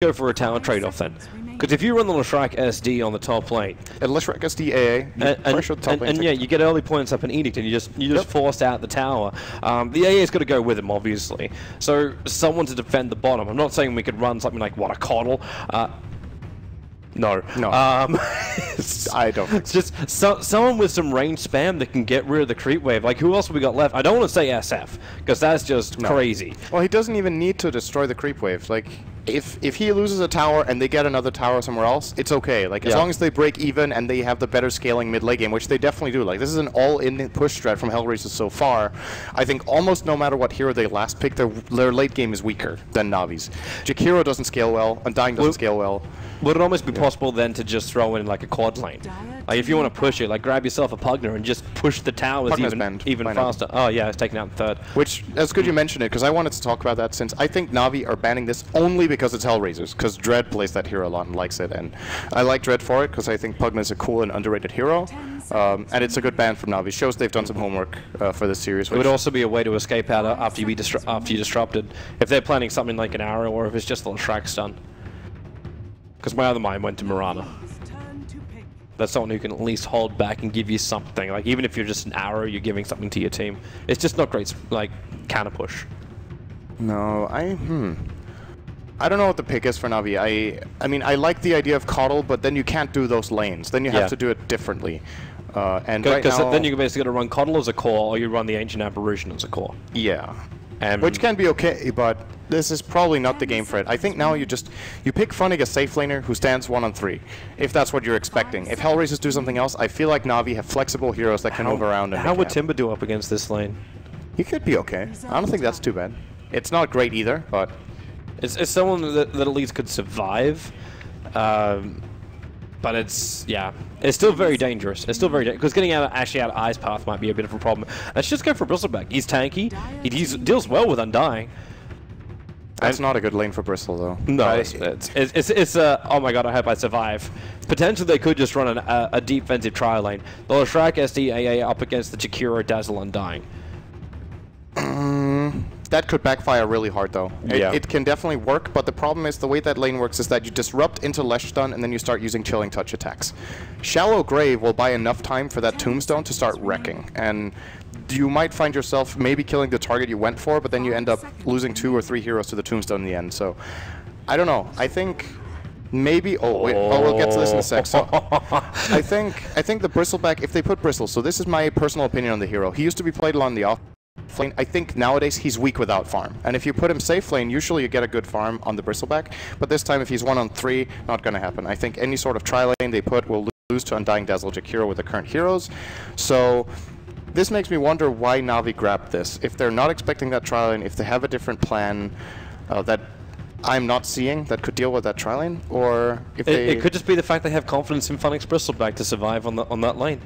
go for a tower trade-off then. Because if you run the Leshrac SD on the top lane, and Leshrac SD AA, pressure the top lane. And yeah, you get early points up in Edict, and you just force out the tower. The AA's got to go with him, obviously. So someone to defend the bottom. I'm not saying we could run something like what, a Coddle. No. I don't. It's just someone with some range spam that can get rid of the creep wave. Like, who else have we got left? I don't want to say SF, because that's just crazy. Well, he doesn't even need to destroy the creep wave. Like, if he loses a tower and they get another tower somewhere else, it's okay. Like, as long as they break even and they have the better scaling mid-late game, which they definitely do. Like, this is an all-in push strat from HellRaisers so far. I think almost no matter what hero they last pick, their late game is weaker than Navi's. Jakiro doesn't scale well, Undying doesn't scale well. Would it almost be possible then to just throw in like a quad lane? Like, if you want to push it, like grab yourself a Pugner and just push the towers even faster. Oh yeah, it's taken out in third. Which, that's good you mentioned it, because I wanted to talk about that, since I think Navi are banning this only because it's HellRaisers, because Dread plays that hero a lot and likes it, and I like Dread for it, because I think Pugner is a cool and underrated hero, and it's a good ban from Navi. Shows they've done some homework for this series. It would also be a way to escape out after you disrupted, if they're planning something like an arrow, or if it's just a little Shrek stun. Because my other mind went to Mirana. That's someone who can at least hold back and give you something. Like, even if you're just an arrow, you're giving something to your team. It's just not great, like, counter push. No, I don't know what the pick is for Navi. I mean, I like the idea of Coddle, but then you can't do those lanes. Then you have to do it differently. And right now, then you're basically going to run Coddle as a core, or you run the Ancient Apparition as a core. Yeah. Which can be okay, but this is probably not the game for it. I think now you pick Funnig, a safe laner who stands 1-on-3, if that's what you're expecting. If HellRaisers do something else, I feel like Navi have flexible heroes that can move around. And how would Timber do up against this lane? He could be okay. I don't think that's too bad. It's not great either, but it's someone that at least could survive. But it's still very dangerous. It's still very dangerous, because getting actually out of Ice Path might be a bit of a problem. Let's just go for Bristleback. He's tanky. He deals well with Undying. That's not a good lane for Bristle, though. No, it's oh my god, I hope I survive. Potentially they could just run a defensive trial lane. The Leshrac SD AA up against the Jakiro Dazzle Undying. That could backfire really hard, though. It can definitely work, but the problem is the way that lane works is that you disrupt into Lesh Stun and then you start using Chilling Touch attacks. Shallow Grave will buy enough time for that Tombstone to start wrecking, and you might find yourself maybe killing the target you went for, but then you end up losing 2 or 3 heroes to the Tombstone in the end. So, I don't know. I think maybe. Oh wait. Oh, we'll get to this in a sec. So, I think the Bristleback, if they put Bristle. So this is my personal opinion on the hero. He used to be played on the off lane. I think nowadays he's weak without farm, and if you put him safe lane, usually you get a good farm on the Bristleback, but this time if he's 1-on-3, not going to happen. I think any sort of tri-lane they put will lose to Undying, Dazzle, Jakiro with the current heroes. So this makes me wonder why Navi grabbed this. If they're not expecting that tri-lane, if they have a different plan that I'm not seeing that could deal with that tri-lane, or if it could just be the fact they have confidence in Funnick's Bristleback to survive on that lane.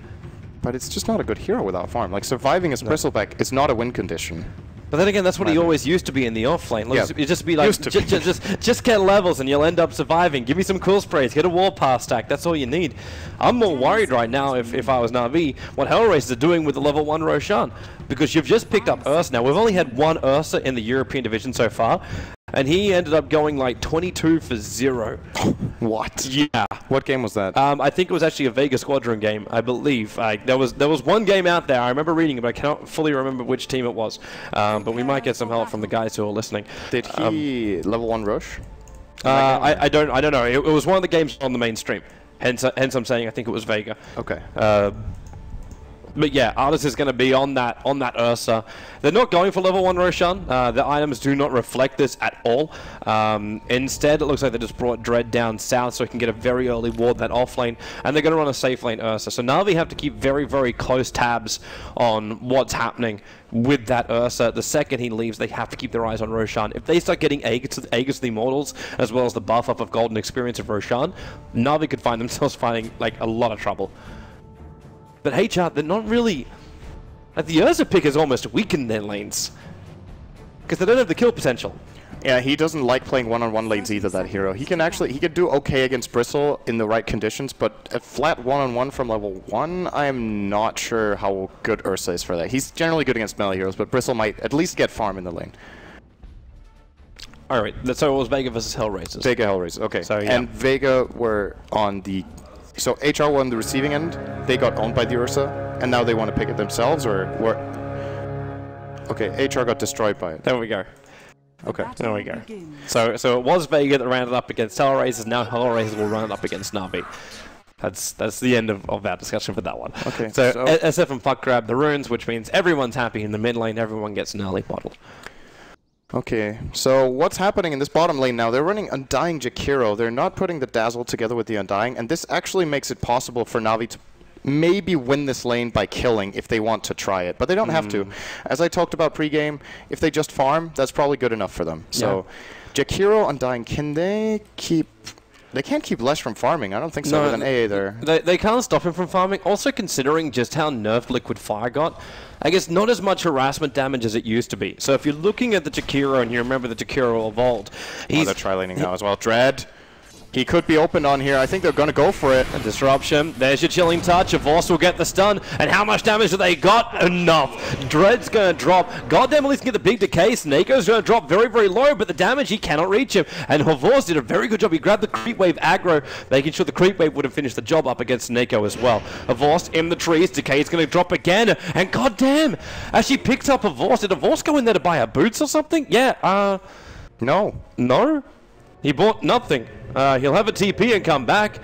But it's just not a good hero without farm. Like, surviving as Bristleback is not a win condition. But then again, that's what he always used to be in the off lane. Like, you just be like, just get levels and you'll end up surviving. Give me some cool sprays, get a warpath stack, that's all you need. I'm more worried right now, if I was Na'Vi, what HellRaisers are doing with the level 1 Roshan. Because you've just picked up Ursa. Now, we've only had one Ursa in the European division so far, and he ended up going like 22 for 0. What? Yeah. What game was that? I think it was actually a Vega Squadron game, I believe. There was one game out there, I remember reading it, but I cannot fully remember which team it was. But we might get some help from the guys who are listening. Did he level 1 rush? I don't know. It was one of the games on the mainstream. Hence I'm saying I think it was Vega. Okay. But yeah, Artis is going to be on that Ursa. They're not going for level 1 Roshan. The items do not reflect this at all. Instead, it looks like they just brought Dread down south so he can get a very early ward that off lane, and they're going to run a safe lane Ursa. So Na'Vi have to keep very, very close tabs on what's happening with that Ursa. The second he leaves, they have to keep their eyes on Roshan. If they start getting Aegis of the Immortals, as well as the buff up of Golden Experience of Roshan, Na'Vi could find themselves finding like a lot of trouble. But HR, they're not really... Like, the Ursa pick has almost weakened their lanes. Because they don't have the kill potential. Yeah, he doesn't like playing one-on-one lanes either, that hero. He can do okay against Bristle in the right conditions, but a flat one-on-one from level 1, I'm not sure how good Ursa is for that. He's generally good against melee heroes, but Bristle might at least get farm in the lane. Alright, so it was Vega versus HellRaisers. Vega HellRaisers, okay. So, yeah. And Vega were on the... So HR were on the receiving end, they got owned by the Ursa, and now they want to pick it themselves, or... Okay, HR got destroyed by it. There we go. Okay. There we go. So it was Vega that ran it up against HellRaisers, now HellRaisers will run it up against Na'Vi. That's the end of our discussion for that one. Okay. So SF and Puck grab the runes, which means everyone's happy in the mid lane, everyone gets an early bottle. Okay, so what's happening in this bottom lane now? They're running Undying Jakiro. They're not putting the Dazzle together with the Undying, and this actually makes it possible for Na'Vi to maybe win this lane by killing if they want to try it, but they don't have to. As I talked about pre-game, if they just farm, that's probably good enough for them. So, Jakiro, Undying, can they keep... They can't keep Lesh from farming. I don't think so with an A either. They can't stop him from farming. Also considering just how nerfed Liquid Fire got, I guess not as much harassment damage as it used to be. So if you're looking at the Jakiro and you remember the Jakiro evolved, he's... they're tri-laning now as well. Dread. He could be open on here. I think they're going to go for it. A disruption. There's your chilling touch. Avos will get the stun. And how much damage do they got? Enough. Dread's going to drop. Goddamn, at least get the big decay. Snakeo's going to drop very, very low, but the damage, he cannot reach him. And Avos did a very good job. He grabbed the creep wave aggro, making sure the creep wave would have finished the job up against Snako as well. Avos in the trees. Decay's going to drop again. And goddamn, as she picks up Avos, did Avos go in there to buy her boots or something? Yeah, No. No? He bought nothing. He'll have a TP and come back.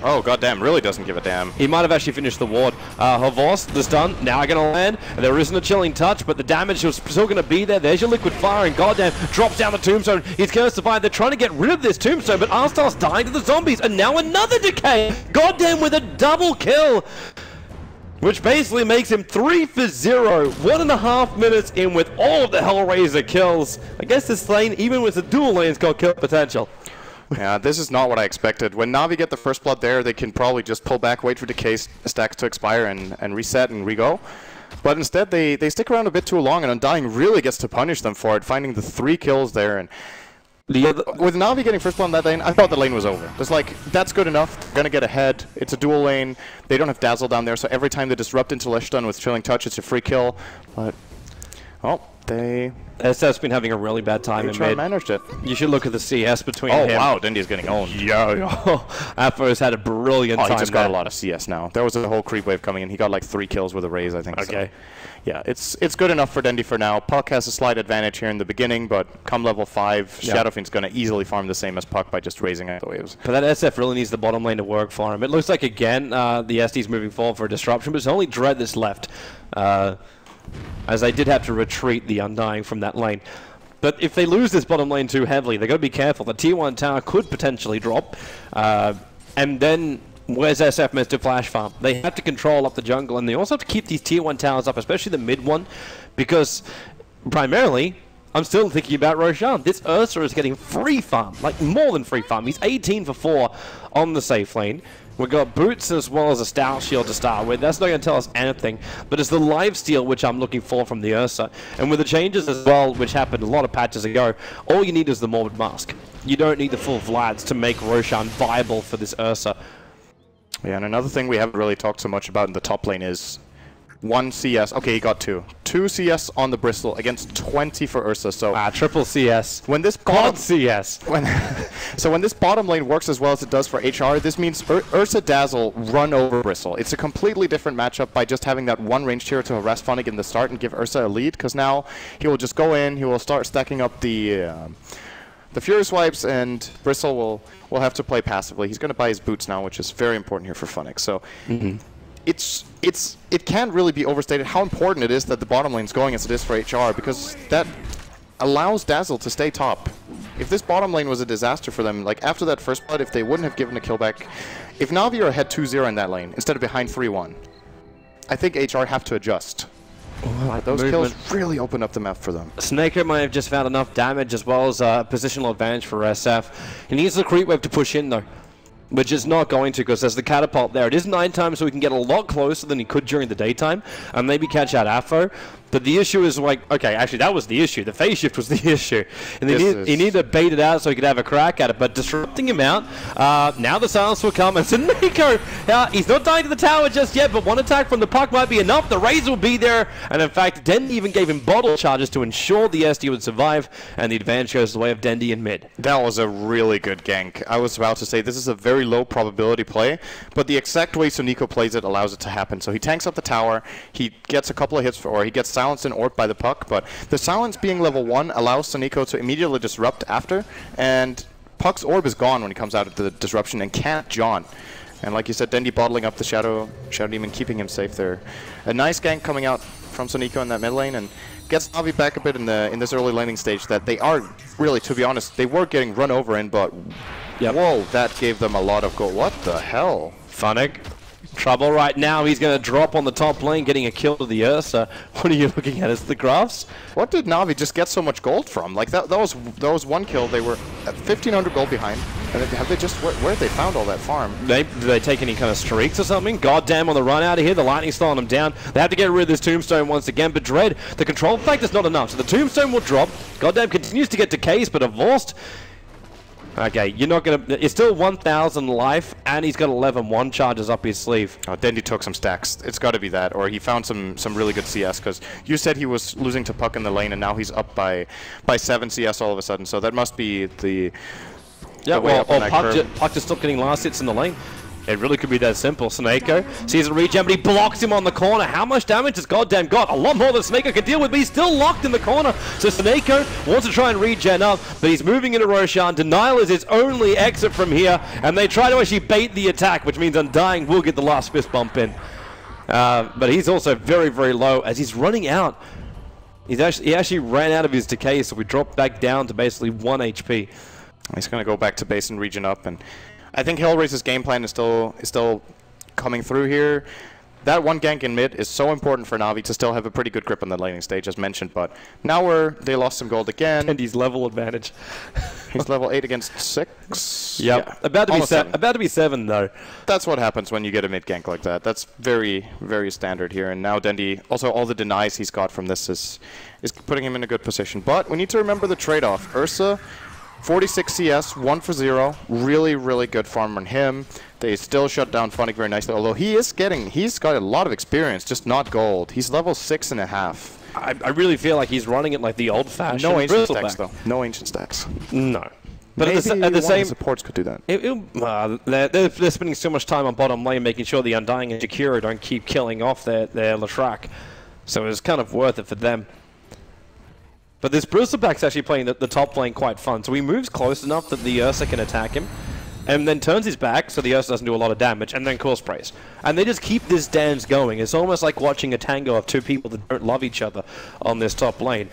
Oh, goddamn, really doesn't give a damn. He might have actually finished the ward. Havos, the stun, now going to land. There isn't a chilling touch, but the damage is still going to be there. There's your liquid fire, and goddamn, drops down the tombstone. He's going to survive. They're trying to get rid of this tombstone, but Arstar's dying to the zombies, and now another decay. Goddamn, with a double kill. Which basically makes him 3 for 0, 1.5 minutes in with all of the HellRaiser kills. I guess this lane, even with the dual lane's got kill potential. Yeah, this is not what I expected. When Na'Vi get the first blood there, they can probably just pull back, wait for decay stacks to expire, and reset and re-go. But instead, they stick around a bit too long, and Undying really gets to punish them for it, finding the 3 kills there. And with Na'Vi getting first blood on that lane, I thought the lane was over. It's like, that's good enough. They're going to get ahead. It's a dual lane. They don't have Dazzle down there, so every time they disrupt into Leshton with Chilling Touch, it's a free kill. But, well, SF's been having a really bad time in mid. Managed it. You should look at the CS between him. Oh, wow, Dendy's getting owned. Yo. Apo's had a brilliant time. He just got a lot of CS now. There was a whole creep wave coming in. He got like 3 kills with a raise, I think. Okay. So. Yeah, it's good enough for Dendy for now. Puck has a slight advantage here in the beginning, but come level 5, Shadowfiend's going to easily farm the same as Puck by just raising out the waves. But that SF really needs the bottom lane to work for him. It looks like, again, the SD's moving forward for a disruption, but it's only Dread that's left. As they did have to retreat the Undying from that lane. But if they lose this bottom lane too heavily, they've got to be careful. The tier 1 tower could potentially drop. And then... where's SF meant to flash farm? They have to control up the jungle, and they also have to keep these tier 1 towers up, especially the mid one, because primarily, I'm still thinking about Roshan. This Ursa is getting free farm, like more than free farm. He's 18 for 4 on the safe lane. We've got boots as well as a stout shield to start with. That's not going to tell us anything, but it's the lifesteal which I'm looking for from the Ursa. And with the changes as well, which happened a lot of patches ago, all you need is the Morbid Mask. You don't need the full Vlads to make Roshan viable for this Ursa. Yeah, and another thing we haven't really talked so much about in the top lane is 1 CS. Okay, he got 2. 2 CS on the Bristol against 20 for Ursa. So triple CS. When this Quad CS. So when this bottom lane works as well as it does for HR, this means Ursa Dazzle run over Bristle. It's a completely different matchup by just having that 1 ranged hero to harass Phonic in the start and give Ursa a lead, because now he will just go in, he will start stacking up the Fury Swipes, and Bristle will have to play passively. He's going to buy his boots now, which is very important here for Phonic. So it can't really be overstated how important it is that the bottom lane's going as it is for HR, because that allows Dazzle to stay top. If this bottom lane was a disaster for them, like after that first blood, if they wouldn't have given a kill back, if Na'Vi are ahead 2-0 in that lane instead of behind 3-1, I think HR have to adjust. Those kills really open up the map for them. Snaker might have just found enough damage as well as positional advantage for SF. He needs the creep wave to push in though. which is not going to, because there's the catapult there. It is nighttime, so we can get a lot closer than he could during the daytime, and maybe catch out Afo. But the issue is like, okay, actually that was the issue. The phase shift was the issue. And he needed to bait it out so he could have a crack at it. But disrupting him out, now the silence will come. And Nico, he's not dying to the tower just yet, but one attack from the puck might be enough. The Razor will be there. And in fact, Dendy even gave him bottle charges to ensure the SD would survive. And the advantage goes the way of Dendy in mid. That was a really good gank. I was about to say this is a very low probability play, but the exact way Sunico plays it allows it to happen. So he tanks up the tower, he gets a couple of hits, or he gets silenced and orbed by the puck, but the silence being level 1 allows Sunico to immediately disrupt after, and Puck's orb is gone when he comes out of the disruption and can't John. And like you said, Dendy bottling up the Shadow Demon, keeping him safe there. A nice gank coming out from Sunico in that mid lane, and gets Navi back a bit in this early laning stage that they are really, to be honest, they were getting run over in, but whoa, that gave them a lot of gold. What the hell? Funnick. Trouble right now. He's going to drop on the top lane, getting a kill to the Ursa. What are you looking at? Is the graphs? What did Navi just get so much gold from? Like that was one kill. They were at 1,500 gold behind. And have they just where have they found all that farm? Did they take any kind of streaks or something? Goddamn on the run out of here. The lightning's slowing them down. They have to get rid of this tombstone once again. But Dread, the control factor is not enough. So the tombstone will drop. Goddamn continues to get decays, but Divorced. Okay, you're not going to... It's still 1,000 life, and he's got 11 charges up his sleeve. Oh, Dendy took some stacks. It's got to be that. Or he found some really good CS, because you said he was losing to Puck in the lane, and now he's up by 7 CS all of a sudden. So that must be the... Yeah, well, Puck just stopped getting last hits in the lane. It really could be that simple. Snako sees a regen, but he blocks him on the corner. How much damage has Goddamn got? A lot more than Snako can deal with, but he's still locked in the corner. So Snako wants to try and regen up, but he's moving into Roshan. Denial is his only exit from here, and they try to actually bait the attack, which means Undying will get the last fist bump in. But he's also very, very low as he's running out. He actually ran out of his decay, so we dropped back down to basically 1 HP. He's going to go back to base and regen up, and I think HellRaisers' game plan is still coming through here. That one gank in mid is so important for Navi to still have a pretty good grip on the laning stage, as mentioned. But now they lost some gold again. And he's level advantage. He's level 8 against 6. Yep. Yeah. About to be 7 though. That's what happens when you get a mid gank like that. That's very, very standard here. And now Dendy, also all the denies he's got from this is putting him in a good position. But we need to remember the trade-off. Ursa, 46 CS, 1 for 0. Really, really good farm on him. They still shut down Funnick very nicely, although he's got a lot of experience, just not gold. He's level 6.5. I really feel like he's running it like the old-fashioned. No ancient stacks, though. No ancient stacks. No. But maybe at the same supports could do that. They're spending so much time on bottom lane making sure the Undying and Jakiro don't keep killing off their Lashrak. So it's kind of worth it for them. But this Bristleback's actually playing the top lane quite fun. So he moves close enough that the Ursa can attack him, and then turns his back so the Ursa doesn't do a lot of damage, and then core sprays. And they just keep this dance going. It's almost like watching a tango of two people that don't love each other on this top lane.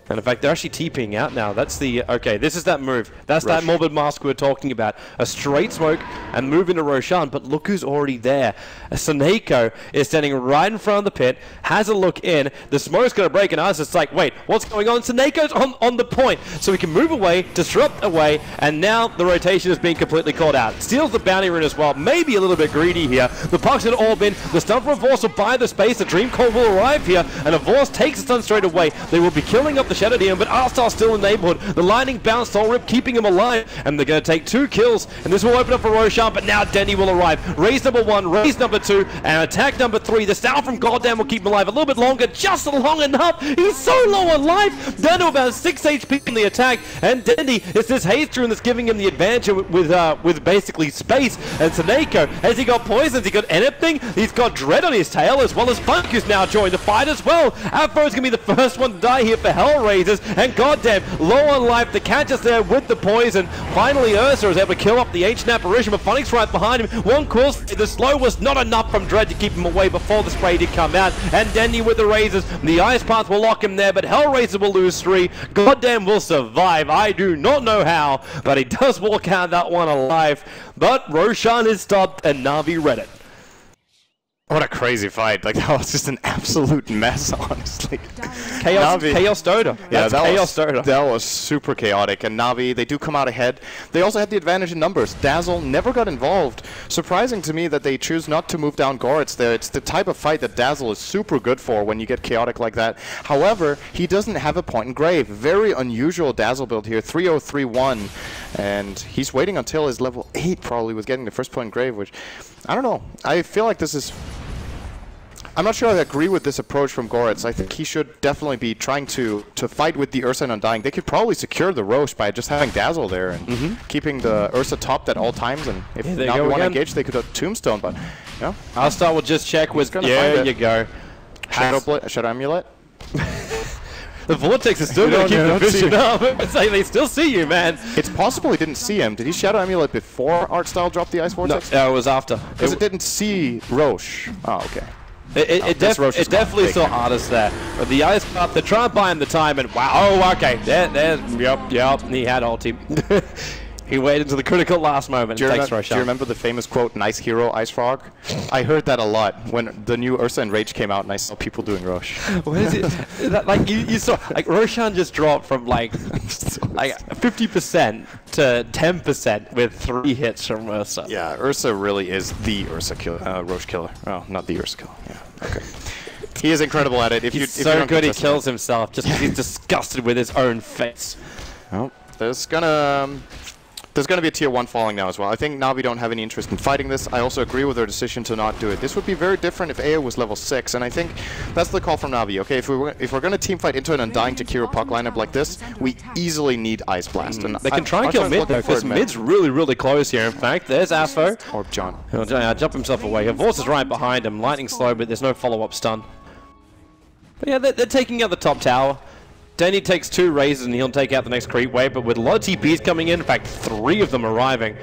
And in fact, they're actually TPing out now. That's the... Okay, this is that move. That's Rush. That Morbid Mask we were talking about. A straight smoke and move into Roshan, but look who's already there. Saneko is standing right in front of the pit, has a look in. The smoke's going to break, and us, it's like, wait, what's going on? Saneko's on the point. So we can move away, disrupt away, and now the rotation is being completely called out. Steals the bounty rune as well. Maybe a little bit greedy here. The puck's going to orb in. The stun from Vorce will buy the space. The Dream Coil will arrive here, and Vorce takes the stun straight away. They will be killing up the Shadow Demon, but Arstar's still in the neighborhood. The lightning bounce Soul Rip, keeping him alive, and they're going to take 2 kills, and this will open up for Roshan, but now Denny will arrive. Raise number 1, raise number 2, and attack number 3. The Sal from Goddamn will keep him alive a little bit longer, just long enough. He's so low on life, down to about 6 HP in the attack, and Denny, it's this haste rune that's giving him the advantage with basically space. And Saneko, has he got poisons? He got anything? He's got Dread on his tail, as well as Funk, who's now joined the fight as well. Afro's going to be the first one to die here for HellRaisers, and goddamn, low on life, the catch is there with the poison. Finally, Ursa is able to kill up the ancient apparition, but Funnick's right behind him. One course, the slow was not enough from Dread to keep him away before the spray did come out, and Denny with the razors. The Ice Path will lock him there, but HellRaiser will lose 3. Goddamn will survive. I do not know how, but he does walk out that one alive. But Roshan is stopped, and Na'Vi read it. What a crazy fight. Like, that was just an absolute mess, honestly. Chaos Dota. Yeah, Dota. That was super chaotic. And Na'Vi, they do come out ahead. They also had the advantage in numbers. Dazzle never got involved. Surprising to me that they choose not to move down Goretz there. It's the type of fight that Dazzle is super good for when you get chaotic like that. However, he doesn't have a point in Grave. Very unusual Dazzle build here. 3-0-3-1. And he's waiting until his level 8 probably was getting the first point in Grave, which, I don't know. I feel like this is... I'm not sure I agree with this approach from Goretz. I think he should definitely be trying to fight with the Ursa and Undying. They could probably secure the Roche by just having Dazzle there and keeping the Ursa topped at all times. And if Na'Vi want to engage, they could have Tombstone. But yeah, I'll just check with. There you go. Shadow Amulet. The Vortex is still going to keep the vision up. It's like they still see you, man. It's possible he didn't see him. Did he Shadow Amulet before Artstyle dropped the Ice Vortex? No, it was after. Because it didn't see Roche. Oh, okay. It definitely saw Artist there. But the Ice Path, they try and buy him the time, and wow, oh, okay. Yep, he had ulti. He waited until the critical last moment. Do you remember the famous quote, "Nice hero, Ice Frog"? I heard that a lot when the new Ursa and Rage came out, and I saw people doing Roche. What is it? Like you saw, like Roshan just dropped from like 50% to 10% with 3 hits from Ursa. Yeah, Ursa really is the Ursa killer, Roche killer. Oh, not the Ursa killer. Yeah, okay. He is incredible at it. He's so good he kills himself just because he's disgusted with his own face. Oh, there's gonna be a tier 1 falling now as well. I think Na'Vi don't have any interest in fighting this. I also agree with their decision to not do it. This would be very different if AO was level 6, and I think that's the call from Na'Vi. Okay, if we're gonna team fight into an Undying Jakiro puck lineup like this, we easily need Ice Blast. And they can try and kill mid though, because mid's really close here. In fact, there's Afo. Or John. He'll jump himself away. Vorce is right behind him. Lightning slow, but there's no follow-up stun. But yeah, they're taking out the top tower. Denny takes 2 raises and he'll take out the next creep wave, but with a lot of TPs coming in fact 3 of them arriving.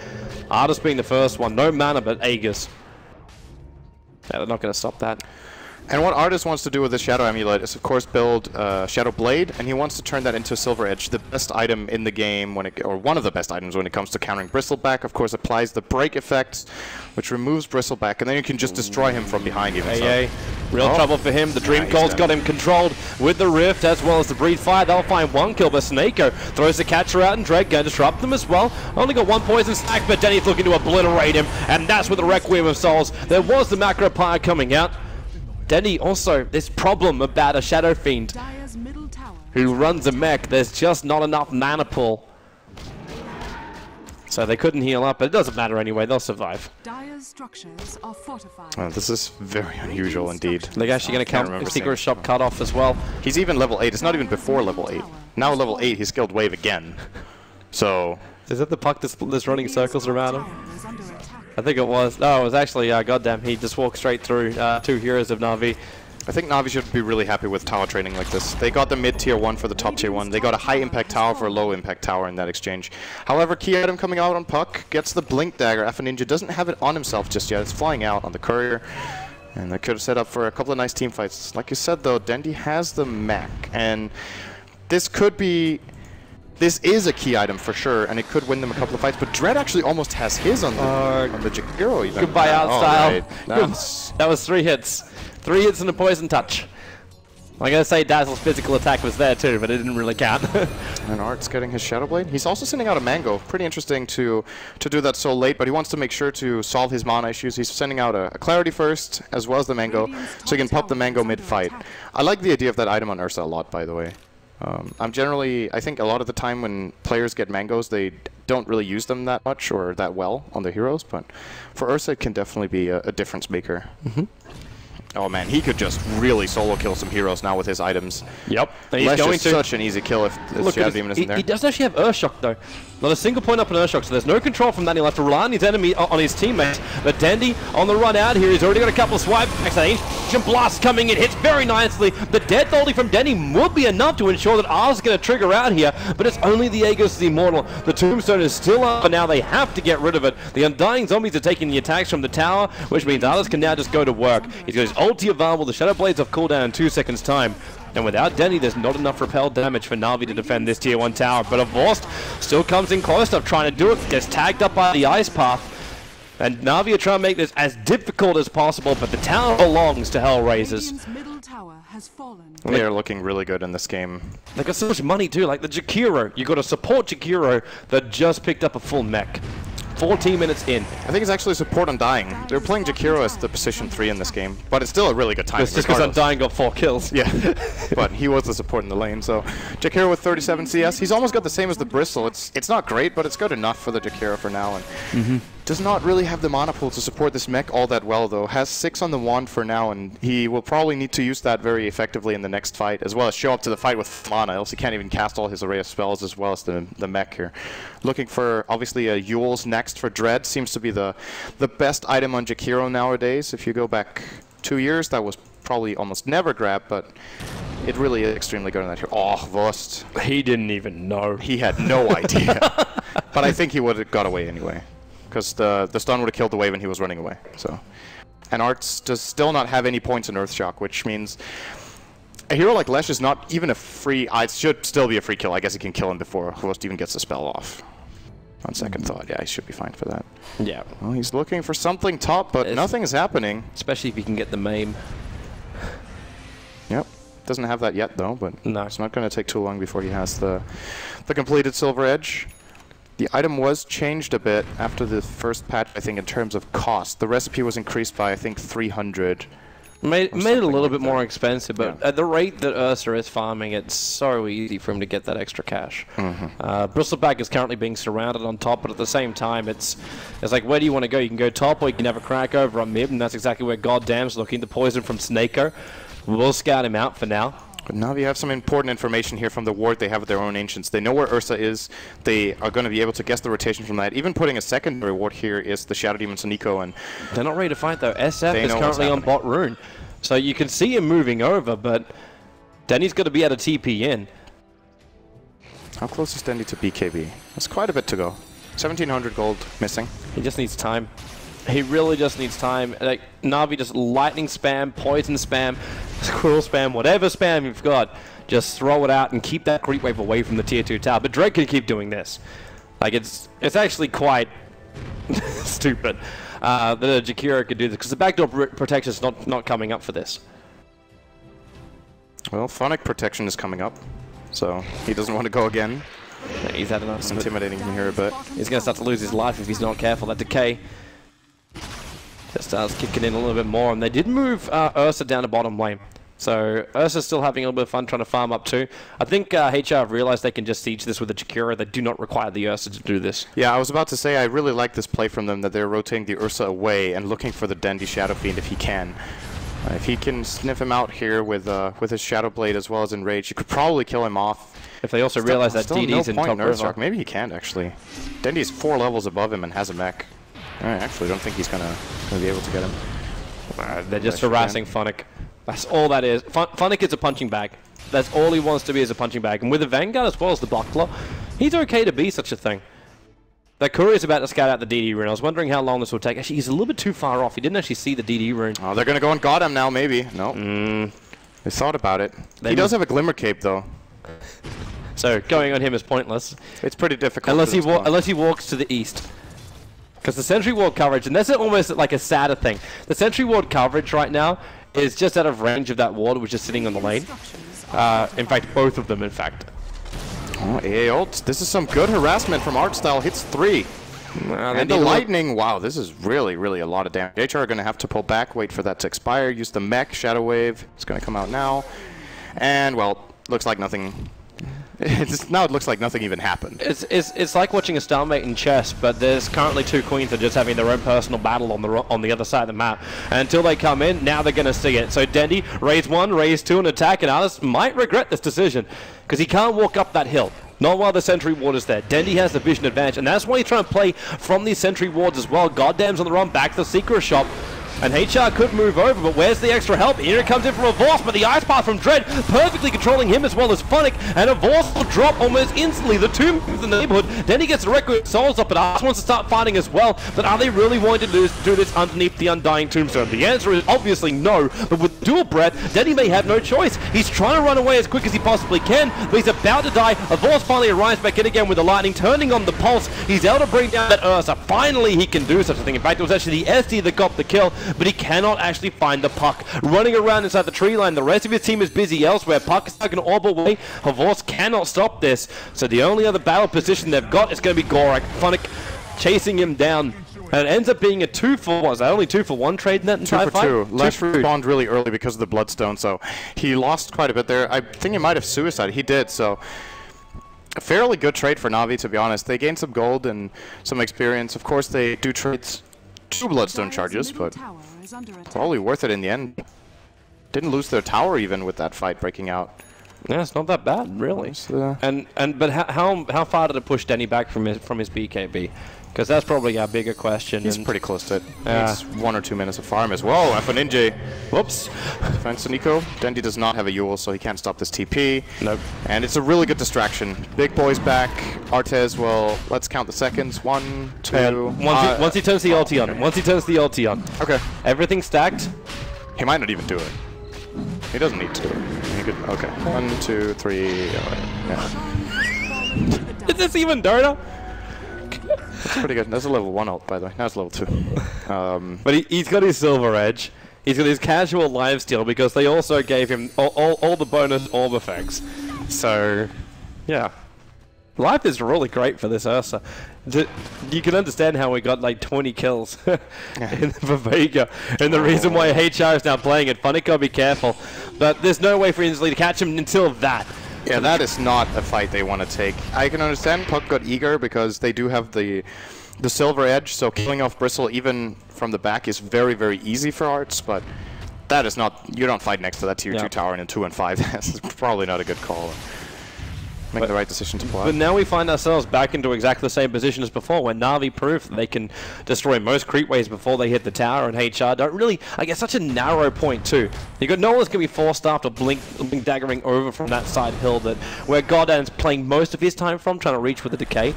Artist being the first one, no mana but Aegis. Yeah, they're not going to stop that. And what Artist wants to do with this Shadow Amulet is of course build Shadow Blade, and he wants to turn that into Silver Edge, the best item in the game, or one of the best items when it comes to countering Bristleback. Of course applies the break effect, which removes Bristleback, and then you can just destroy him from behind even. Real trouble for him. The Dream Cold's got him controlled with the Rift as well as the Breathe Fire. They'll find 1 kill, but Snako throws the catcher out and Drake going to disrupt them as well. Only got 1 poison stack, but Denny's looking to obliterate him, and that's with the Requiem of Souls. There was the Macro Pyre coming out. Denny also, this problem about a Shadow Fiend who runs a mech, there's just not enough mana pool. So they couldn't heal up, but it doesn't matter anyway, they'll survive. Dire's structures are fortified. Oh, this is very unusual indeed. They're actually going to count Secret Shop cut off as well. He's even level 8, it's not even before level 8. Now level 8, he's skilled Wave again. So... Is that the puck that's running circles around him? I think it was. No, it was actually, goddamn, he just walked straight through 2 heroes of Na'Vi. I think Na'Vi should be really happy with tower training like this. They got the mid tier 1 for the top tier 1. They got a high impact tower for a low impact tower in that exchange. However, key item coming out on puck gets the Blink Dagger. Alpha Ninja doesn't have it on himself just yet. It's flying out on the courier. And they could have set up for a couple of nice team fights. Like you said though, Dendy has the mech. And this could be... This is a key item for sure, and it could win them a couple of fights, but Dread actually almost has his on the Jakiro even. Goodbye Outstyle. Right. That was 3 hits. 3 hits and a poison touch. I'm going to say Dazzle's physical attack was there too, but it didn't really count. And Art's getting his Shadow Blade. He's also sending out a Mango. Pretty interesting to do that so late, but he wants to make sure to solve his mana issues. He's sending out a Clarity first, as well as the Mango, so he can pop the Mango mid-fight. I like the idea of that item on Ursa a lot, by the way. I think a lot of the time when players get mangoes, they don't really use them that much or that well on their heroes, but for Ursa it can definitely be a difference maker. Oh man, he could just really solo kill some heroes now with his items. Yep. He's going to such an easy kill if Shadow Demon isn't there. He does actually have Earthshock though. Not a single point up on Earthshock, so there's no control from that. He'll have to rely on his enemy, on his teammates. But Dandy on the run out here. He's already got a couple of swipes. Ancient Blast coming in, hits very nicely. The death ulti from Dandy would be enough to ensure that R's going to trigger out here, but it's only the Aegis the Immortal. The Tombstone is still up, but now they have to get rid of it. The Undying Zombies are taking the attacks from the tower, which means Arlis can now just go to work. He's got his ulti available. The Shadow Blade's off cooldown in 2 seconds time. And without Denny, there's not enough repel damage for Na'Vi to defend this tier 1 tower. But Vorst still comes in close enough trying to do it. Gets tagged up by the Ice Path. And Na'Vi are trying to make this as difficult as possible, but the tower belongs to HellRaisers. Radiant's middle tower has fallen. They are looking really good in this game. They got so much money too, like the Jakiro. You got to support Jakiro that just picked up a full mech. 14 minutes in. I think it's actually support Undying. They're playing Jakiro as the position 3 in this game, but it's still a really good time. It's just because Undying got 4 kills. Yeah, but he was the support in the lane, so Jakiro with 37 CS. He's almost got the same as the Bristle. It's not great, but it's good enough for the Jakiro for now. And does not really have the mana pool to support this mech all that well, though. Has 6 on the wand for now, and he will probably need to use that very effectively in the next fight, as well as show up to the fight with mana, else he can't even cast all his array of spells as well as the mech here. Looking for, obviously, a Yule's next for Dread. Seems to be the best item on Jakiro nowadays. If you go back 2 years, that was probably almost never grabbed, but it really is extremely good on that here. Oh, Vost. He didn't even know. He had no idea. But I think he would have got away anyway, because the stun would have killed the wave and he was running away. So, and Arts does still not have any points in Earthshock, which means a hero like Lesh is not even a free... it should still be a free kill. I guess he can kill him before Host even gets the spell off. On second thought, yeah, he should be fine for that. Yeah. Well, he's looking for something top, but nothing is happening. Especially if he can get the maim. Yep. Doesn't have that yet, though, but no. It's not going to take too long before he has the completed Silver Edge. The item was changed a bit after the first patch, I think, in terms of cost. The recipe was increased by, I think, 300. Made it a little bit more expensive, but at the rate that Ursa is farming, it's so easy for him to get that extra cash. Bristleback is currently being surrounded on top, but at the same time, it's like, where do you want to go? You can go top, or you can have a crack over on mid, and that's exactly where Goddamn's looking. The poison from Snako. We'll scout him out for now. But now we have some important information here from the ward they have with their own Ancients. They know where Ursa is. They are going to be able to guess the rotation from that. Even putting a secondary ward here is the Shadow Demon Soniko. And they're not ready to fight, though. SF is currently on bot rune. So you can see him moving over, but Denny's got to be able to TP in. How close is Denny to BKB? That's quite a bit to go. 1,700 gold missing. He just needs time. He really just needs time. Like, Na'Vi just lightning spam, poison spam, squirrel spam, whatever spam you've got. Just throw it out and keep that creep wave away from the tier 2 tower. But Drake can keep doing this. Like, it's actually quite stupid that a Jakiro could do this, because the backdoor protection is not coming up for this. Well, Phonic protection is coming up, so he doesn't want to go again. Yeah, he's had enough. It's intimidating him here a bit. He's going to start to lose his life if he's not careful. That decay just starts kicking in a little bit more, and they did move Ursa down to bottom lane. So Ursa's still having a little bit of fun trying to farm up too. I think HR have realized they can just siege this with a Jakiro. They do not require the Ursa to do this. Yeah, I was about to say I really like this play from them, that they're rotating the Ursa away and looking for the Dandy Shadow Fiend if he can. If he can sniff him out here with his Shadow Blade as well as Enrage, you could probably kill him off. If they also realize that DD's in top river. Maybe he can't actually. Dandy's 4 levels above him and has a mech. I actually don't think he's gonna be able to get him. They're just harassing Phonic. That's all that is. Phonic is a punching bag. That's all he wants to be, is a punching bag. And with the Vanguard as well as the Buckler, he's okay to be such a thing. That Courier is about to scout out the DD rune. I was wondering how long this will take. Actually, he's a little bit too far off. He didn't actually see the DD rune. Oh, they're going to go and got him now, maybe. No. They thought about it. He does have a Glimmer Cape, though. So going on him is pointless. It's pretty difficult. Unless he walks to the east. Because the Sentry Ward coverage, and that's almost like a sadder thing. The Sentry Ward coverage right now is just out of range of that ward, which is sitting on the lane. In fact, both of them, in fact. Oh, AA ult. This is some good harassment from Artstyle. Hits 3. And the lightning. Wow, this is really, really a lot of damage. HR are going to have to pull back, wait for that to expire, use the mech, Shadow Wave. It's going to come out now. And, well, looks like nothing... now it looks like nothing even happened. It's like watching a stalemate in chess, but there's currently 2 queens that are just having their own personal battle on the other side of the map. And until they come in, now they're going to see it. So Dendy, raise 1, raise 2, and attack, and Alice might regret this decision, because he can't walk up that hill. Not while the Sentry Ward is there. Dendy has the vision advantage, and that's why he's trying to play from these Sentry Wards as well. Goddamn's on the run, back to the Secret Shop. And HR could move over, but where's the extra help? Here it comes in from Avos, but the Ice Path from Dread perfectly controlling him as well as Funnick, and Avos will drop almost instantly. The two moves in the neighborhood, then he gets the requisite souls up, but Ars wants to start fighting as well. But are they really wanting to do this underneath the Undying Tombstone? The answer is obviously no, but with dual breath, Denny may have no choice. He's trying to run away as quick as he possibly can, but he's about to die. Avos finally arrives back in again with the lightning, turning on the pulse. He's able to bring down that Ursa. Finally, he can do such a thing. In fact, it was actually the SD that got the kill, but he cannot actually find the Puck. Running around inside the tree line, the rest of his team is busy elsewhere. Puck is stuck in an orb away. Avos cannot stop this, so the only other battle position they've got is going to be Gorak. Funnick chasing him down. And it ends up being a 2-for, was that only 2-for-1 trade in that entire fight? 2-for-2. Lesh respawned really early because of the Bloodstone, so he lost quite a bit there. I think he might have suicided. He did, so a fairly good trade for Na'Vi, to be honest. They gained some gold and some experience. Of course, they do trade 2 Bloodstone charges, but probably worth it in the end. Didn't lose their tower even with that fight breaking out. Yeah, it's not that bad, really. But how far did it push Denny back from his BKB? Because that's probably a bigger question. He's pretty close to it. It's 1 or 2 minutes of farm as well. FNNJ. Whoops. Thanks to Nico. Dendy does not have a Yule, so he can't stop this TP. Nope. And it's a really good distraction. Big boy's back. Artez will, let's count the seconds. 1, 2. Once he turns the ulti on. Once he turns the ulti on. Okay. Everything's stacked. He might not even do it. He doesn't need to do it. He could, okay. 1, 2, 3. Yeah. Is this even Dota? That's pretty good. That's a level 1 ult, by the way. Now it's level 2. But he's got his Silver Edge. He's got his casual lifesteal because they also gave him all the bonus orb effects. So, yeah. Life is really great for this Ursa. You can understand how we got like 20 kills for Vega. And the reason why HR is now playing it. Funnick gotta be careful. But there's no way for Inslee to catch him until that. Yeah, that is not a fight they want to take. I can understand Puck got eager because they do have the Silver Edge, so killing off Bristle even from the back is very, very easy for Arts, but that is not... You don't fight next to that tier 2 tower in a 2 and 5. That's probably not a good call. Make the right decision to play. But now we find ourselves back into exactly the same position as before, where Na'Vi proved that they can destroy most creep waves before they hit the tower, and HR don't really, I guess, such a narrow point too. You got no one's gonna be forced after blink daggering over from that side hill that where Goddan's playing most of his time from, trying to reach with the decay.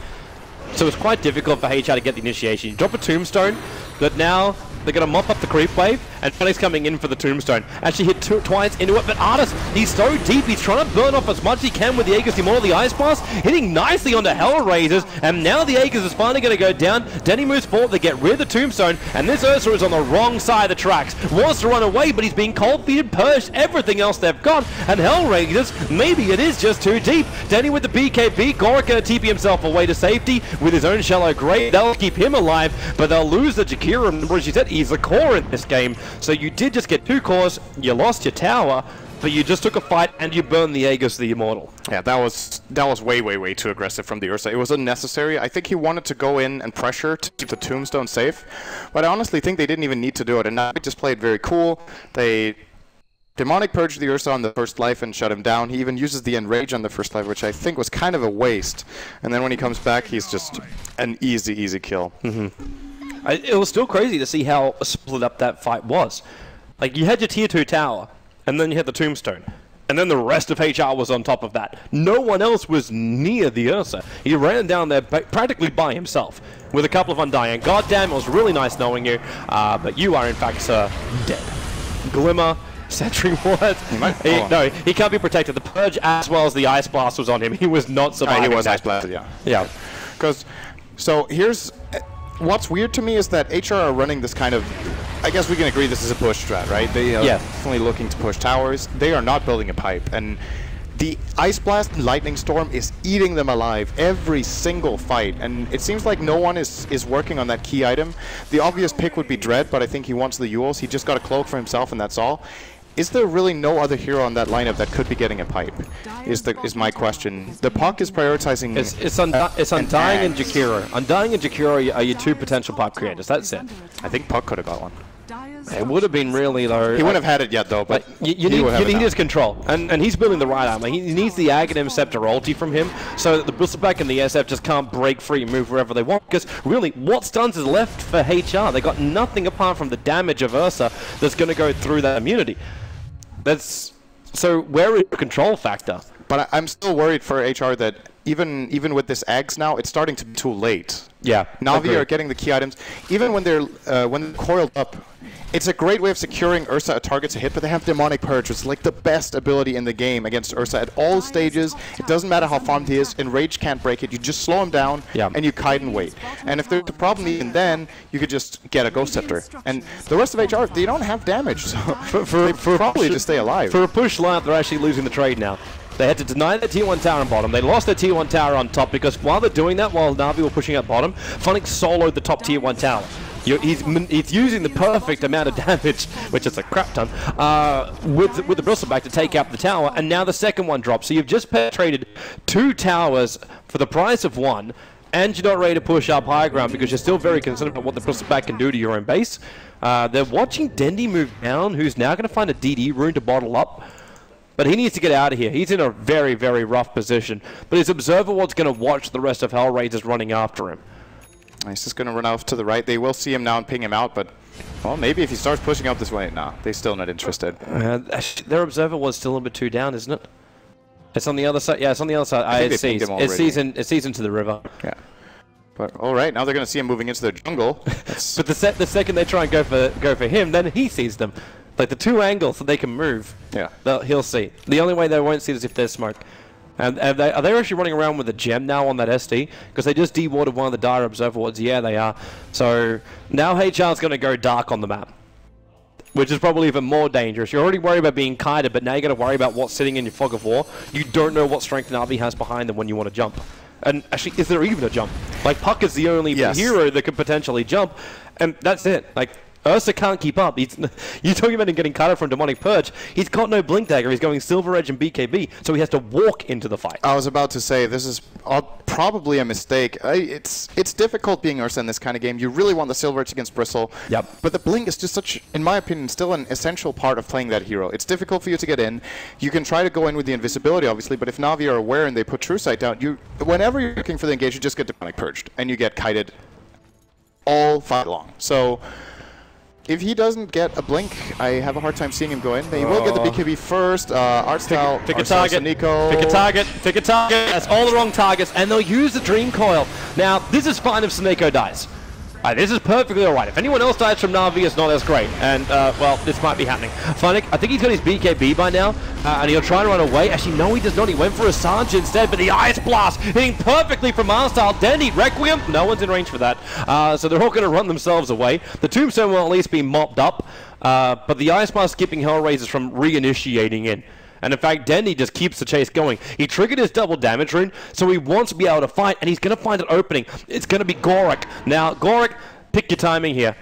So it's quite difficult for HR to get the initiation. You drop a tombstone, but now they're going to mop up the creep wave, and Funnick's coming in for the tombstone. Actually hit twice into it, but Artis, he's so deep, he's trying to burn off as much as he can with the Aegis Immortal, the Ice Blast, hitting nicely onto HellRaisers, and now the Aegis is finally going to go down. Denny moves forward, they get rid of the tombstone, and this Ursa is on the wrong side of the tracks. Wants to run away, but he's being cold-feeded, purged, everything else they've got, and HellRaisers, maybe it is just too deep. Denny with the BKB, Gorak going to TP himself away to safety with his own shallow grave. That'll keep him alive, but they'll lose the Jakira, and as you said, he's the core in this game, so you did just get 2 cores, you lost your tower, but you just took a fight and you burned the Aegis the Immortal. Yeah, that was way, way, way too aggressive from the Ursa. It was unnecessary. I think he wanted to go in and pressure to keep the tombstone safe, but I honestly think they didn't even need to do it, and now they just played very cool. They Demonic purged the Ursa on the first life and shut him down. He even uses the Enrage on the first life, which I think was kind of a waste. And then when he comes back, he's just an easy, easy kill. It was still crazy to see how split up that fight was. Like, you had your tier 2 tower, and then you had the tombstone. And then the rest of HR was on top of that. No one else was near the Ursa. He ran down there practically by himself with a couple of Undying. Goddamn, it was really nice knowing you, but you are, in fact, sir, dead. Glimmer, Sentry Ward. No, he can't be protected. The Purge as well as the Ice Blast was on him. He was not surviving. He was Ice Blasted, yeah. Yeah. Because, so here's... What's weird to me is that HR are running this kind of... I guess we can agree this is a push strat, right? They are definitely looking to push towers. They are not building a pipe. And the Ice Blast and Lightning Storm is eating them alive every single fight. And it seems like no one is working on that key item. The obvious pick would be Dread, but I think he wants the Yules. He just got a cloak for himself, and that's all. Is there really no other hero on that lineup that could be getting a pipe? Is my question. The Puck is prioritizing... It's Undying and Jakira. Undying and Jakira are your 2 potential pipe creators. That's it. I think Puck could have got one. It would have been really though. He wouldn't have had it yet though, but you need his control, and he's building the right armor. He needs the Aghanim Scepter ulti from him, so that the Bristleback and the SF just can't break free and move wherever they want. Because really, what stuns is left for HR? They got nothing apart from the damage of Ursa that's going to go through that immunity. So where is the control factor? But I'm still worried for HR that even with this Ags now, it's starting to be too late. Yeah. Na'Vi are getting the key items. Even when they're coiled up, it's a great way of securing Ursa a target's a hit, but they have Demonic Purge, which is like the best ability in the game against Ursa at all stages. It doesn't matter how farmed he is, Enrage can't break it. You just slow him down, and you kite and wait. And if there's a problem even then, you could just get a Ghost Scepter. And the rest of HR, they don't have damage, so they probably just stay alive. For a push lineup, they're actually losing the trade now. They had to deny their Tier 1 tower on bottom. They lost their Tier 1 tower on top because while they're doing that, while Na'Vi were pushing up bottom, Funnick soloed the top Tier 1 tower. He's using the perfect amount of damage, which is a crap ton, with the Bristleback to take out the tower, and now the second one drops. So you've just traded 2 towers for the price of 1, and you're not ready to push up high ground because you're still very concerned about what the Bristleback can do to your own base. They're watching Dendi move down, who's now going to find a DD rune to bottle up. But he needs to get out of here. He's in a very, very rough position. But his Observer Ward's going to watch the rest of HellRaisers running after him. He's just going to run off to the right. They will see him now and ping him out, but, well, maybe if he starts pushing up this way. Nah, they're still not interested. Their Observer Ward's still a little bit too down, isn't it? It's on the other side. Yeah, it's on the other side. It sees into the river. Yeah. But, all right, now they're going to see him moving into the jungle. But the second they try and go for him, then he sees them. Like the 2 angles that they can move, he'll see. The only way they won't see is if there's smoke. And are they actually running around with a gem now on that SD? Because they just dewarded one of the dire Observer Wards. Yeah, they are. So now HR's going to go dark on the map, which is probably even more dangerous. You're already worried about being kited, but now you're going to worry about what's sitting in your fog of war. You don't know what strength Na'Vi has behind them when you want to jump. And actually, is there even a jump? Like, Puck is the only hero that could potentially jump, and that's it. Like, Ursa can't keep up. You're talking about him getting cut off from Demonic Purge. He's got no Blink Dagger. He's going Silver Edge and BKB, so he has to walk into the fight. I was about to say, this is probably a mistake. It's difficult being Ursa in this kind of game. You really want the Silver Edge against Bristle. Yep. But the Blink is just such, in my opinion, still an essential part of playing that hero. It's difficult for you to get in. You can try to go in with the invisibility, obviously, but if Na'Vi are aware and they put True Sight down, whenever you're looking for the engage, you just get Demonic Purged, and you get kited all fight long. So if he doesn't get a blink, I have a hard time seeing him go in. He will get the BKB first. Art style. Pick a target. Nico. Pick a target. Pick a target. That's all the wrong targets, and they'll use the Dream Coil. Now, this is fine if Seneko dies. This is perfectly alright. If anyone else dies from Na'Vi, it's not as great. And, well, this might be happening. Funnick, I think he's got his BKB by now, and he'll try to run away. Actually, no, he does not. He went for a Sarge instead, but the Ice Blast hitting perfectly from R-Style. Dendi, Requiem, no one's in range for that. So they're all going to run themselves away. The Tombstone will at least be mopped up, but the Ice Blast keeping HellRaisers from reinitiating in. And in fact, Dendi just keeps the chase going. He triggered his double damage rune, so he wants to be able to fight, and he's going to find an opening. It's going to be Gorik. Now, Gorik, pick your timing here.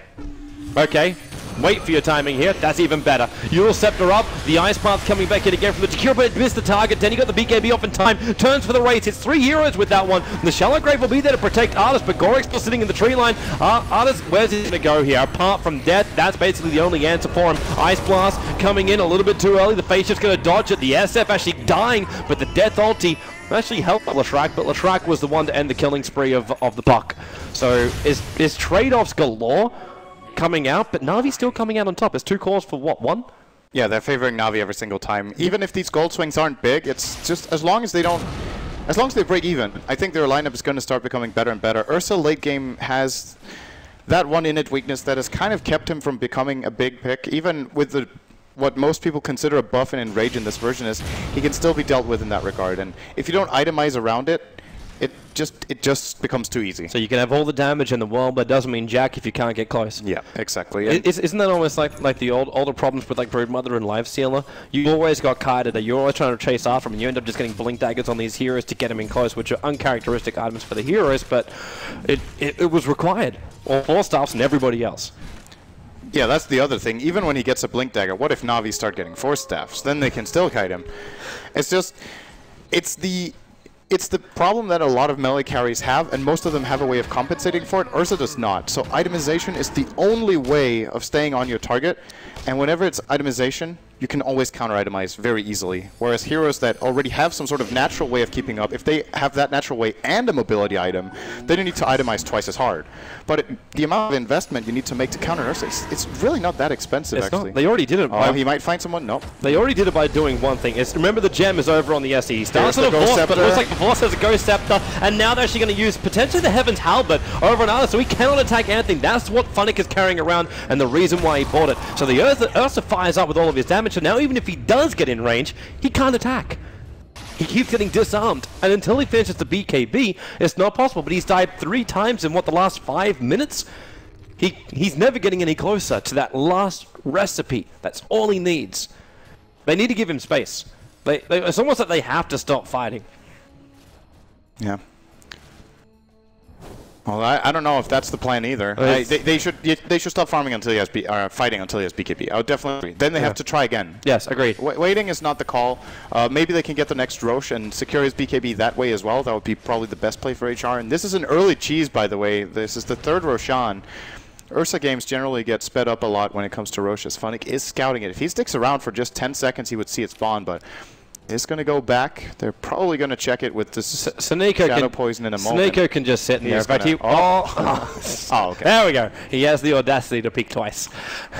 Okay, wait for your timing here. That's even better. Eul Scepter up. The Ice Path's coming back in again from the Takira, but missed the target. Dendi got the BKB off in time. Turns for the race. It's 3 heroes with that one. The Shallow Grave will be there to protect Artis, but Gorik's still sitting in the tree line. Artis, where's he going to go here? Apart from death, that's basically the only answer for him. Ice Blast coming in a little bit too early. The Face just going to dodge it. The SF actually dying, but the Death ulti actually helped Leshrac, but Leshrac was the one to end the killing spree of the Puck. So is trade-offs galore coming out, but Na'Vi's still coming out on top. It's 2 calls for what, 1? Yeah, they're favoring Na'Vi every single time. Even if these gold swings aren't big, it's just as long as they don't, as long as they break even, I think their lineup is going to start becoming better and better. Ursa late game has that one innate weakness that has kind of kept him from becoming a big pick, even with the what most people consider a buff and enrage in this version is he can still be dealt with in that regard. And if you don't itemize around it, it just becomes too easy. So you can have all the damage in the world, but it doesn't mean jack if you can't get close. Yeah, exactly. Isn't that almost like the older problems with like Broodmother and Lifestealer? You always got kited, you're always trying to chase after him, and you end up just getting blink daggers on these heroes to get them in close, which are uncharacteristic items for the heroes, but it was required. All 4 staffs and everybody else. Yeah, that's the other thing. Even when he gets a blink dagger, what if Na'Vi start getting 4 staffs? Then they can still kite him. It's just, it's it's the problem that a lot of melee carries have, and most of them have a way of compensating for it. Ursa does not. So itemization is the only way of staying on your target, and whenever it's itemization, you can always counter-itemize very easily. Whereas heroes that already have some sort of natural way of keeping up, if they have that natural way and a mobility item, then you need to itemize twice as hard. But the amount of investment you need to make to counter Ursa, it's really not that expensive, it's actually. Not. They already did it. Oh, he might find someone? Nope. They already did it by doing one thing. Remember, the gem is over on the SE. He starts with a Force, but it looks like the Force has a Ghost Scepter, and now they're actually going to use potentially the Heaven's Halberd over on Arthur, so he cannot attack anything. That's what Funnick is carrying around, and the reason why he bought it. So the Ursa fires up with all of his damage, so now even if he does get in range, he can't attack. He keeps getting disarmed, and until he finishes the BKB, it's not possible. But he's died 3 times in, what, the last 5 minutes? He's never getting any closer to that last recipe. That's all he needs. They need to give him space. It's almost like they have to stop fighting. Yeah. Well, I don't know if that's the plan either. They should stop farming until he has fighting until he has BKB. I would definitely agree. Then they have to try again. Yes, agreed. Waiting is not the call. Maybe they can get the next Roche and secure his BKB that way as well. That would be probably the best play for HR. And this is an early cheese, by the way. This is the 3rd Roshan. Ursa games generally get sped up a lot when it comes to Roches. Funnick is scouting it. If he sticks around for just 10 seconds, he would see it spawn, but it's going to go back. They're probably going to check it with this Shadow Poison in a moment. Snako can just sit in there. In fact, okay. There we go. He has the audacity to peek twice.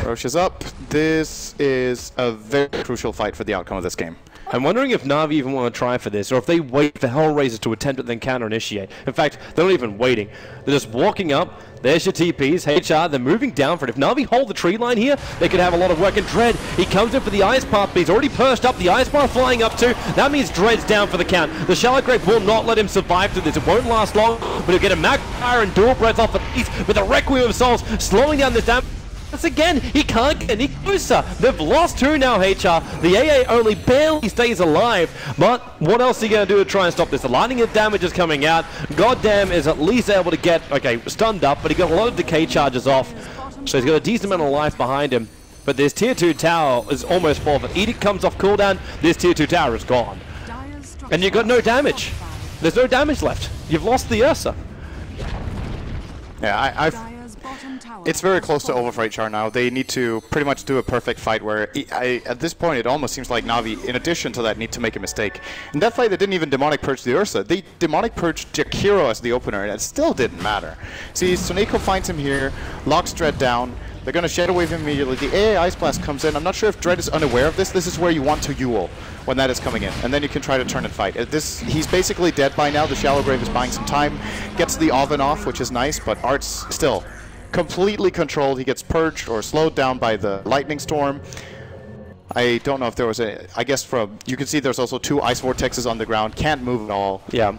Roche is up. This is a very crucial fight for the outcome of this game. I'm wondering if Na'Vi even want to try for this, or if they wait for HellRaisers to attempt it, then counter-initiate. In fact, they're not even waiting. They're just walking up. There's your TPs, HR, they're moving down for it. If Na'Vi hold the tree line here, they could have a lot of work. And Dread, he comes in for the Ice Path, but he's already perched up. The Ice Path flying up too. That means Dread's down for the count. The Shallow Grave will not let him survive through this. It won't last long, but he'll get a Magpire and Dual Breath off the piece with a Requiem of Souls, slowing down this damage. Once again, he can't get any closer. They've lost 2 now, HR. The AA only barely stays alive. But what else are you going to do to try and stop this? The lightning of damage is coming out. Goddamn is at least able to get, okay, stunned up, but he got a lot of decay charges off. So he's got a decent amount of life behind him. But this tier 2 tower is almost full. If Edict comes off cooldown, this tier 2 tower is gone. And you've got no damage. There's no damage left. You've lost the Ursa. Yeah, it's very close to over for HR now. They need to pretty much do a perfect fight where, at this point, it almost seems like Na'Vi, in addition to that, need to make a mistake. In that fight, they didn't even Demonic Purge the Ursa. They Demonic Purged Jakiro as the opener, and it still didn't matter. See, Soneko finds him here, locks Dread down. They're going to Shadow Wave him immediately. The AA Ice Blast comes in. I'm not sure if Dread is unaware of this. This is where you want to Yule when that is coming in, and then you can try to turn and fight. He's basically dead by now. The Shallow Grave is buying some time. Gets the oven off, which is nice, but Art's still completely controlled. He gets purged or slowed down by the Lightning Storm. I don't know if there was I guess you can see there's also 2 Ice Vortexes on the ground. Can't move at all. Yeah.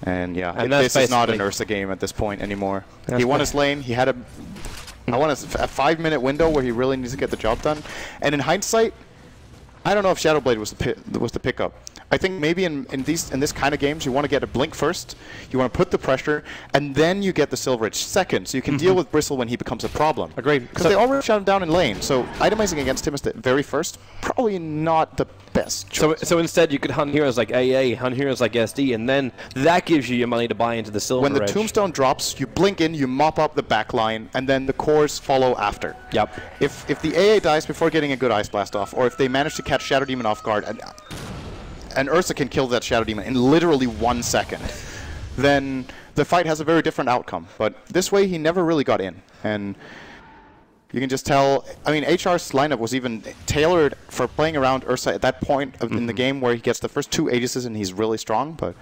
And yeah, this is not an Ursa game at this point anymore. He won his lane. He had a 5-minute window where he really needs to get the job done. And in hindsight, I don't know if Shadowblade was the pickup. I think maybe in this kind of games, you want to get a blink first, you want to put the pressure, and then you get the Silver Edge second, so you can deal with Bristle when he becomes a problem. Agreed. Because they already shut him down in lane, so itemizing against him as the very first, probably not the best choice. So instead, you could hunt heroes like AA, hunt heroes like SD, and then that gives you your money to buy into the Silver Edge. When the Tombstone drops, you blink in, you mop up the back line, and then the cores follow after. Yep. If the AA dies before getting a good Ice Blast off, or if they manage to catch Shadow Demon off guard, and Ursa can kill that Shadow Demon in literally 1 second, then the fight has a very different outcome. But this way, he never really got in. And you can just tell, I mean, HR's lineup was even tailored for playing around Ursa at that point in the game where he gets the first 2 Aegises and he's really strong, but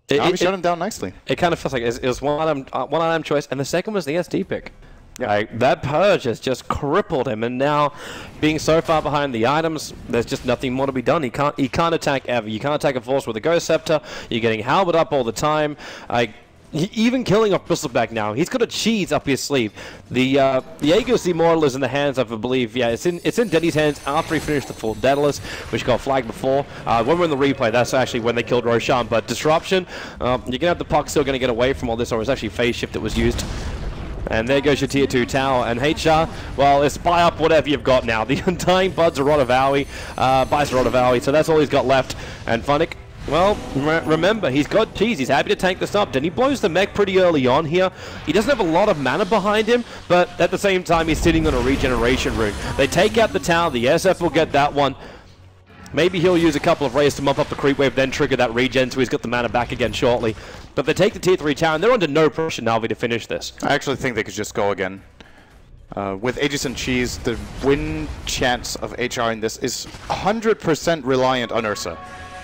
he shut him down nicely. It kind of feels like it was one item choice, and the second was the SD pick. Yeah. That purge has just crippled him, and now being so far behind the items, there's just nothing more to be done. He can't attack ever. You can't attack a Force with a Ghost Scepter. You're getting Halberd up all the time. Even killing off Bristleback now. He's got a cheese up his sleeve. The Aegis Immortal is in the hands of, I believe, yeah, it's in Denny's hands after he finished the full Daedalus, which got flagged before. When we're in the replay, that's actually when they killed Roshan. But Disruption, you're going to have the puck still going to get away from all this, or it's actually Phase Shift that was used. And there goes your tier 2 tower. And HR, well, it's buy up whatever you've got now. The Undying Buds are Rod of Aoi, buys Rod of Aoi, so that's all he's got left. And Funnick, Well, remember, he's got cheese. He's happy to tank this up. Then he blows the mech pretty early on here. He doesn't have a lot of mana behind him, but at the same time, he's sitting on a regeneration rune. They take out the tower. The SF will get that one. Maybe he'll use a couple of rays to mop up the creep wave, then trigger that regen, so he's got the mana back again shortly. But they take the tier 3 tower, and they're under no pressure, Na'Vi, to finish this. I actually think they could just go again. With Aegis and Cheese, the win chance of HR in this is 100% reliant on Ursa.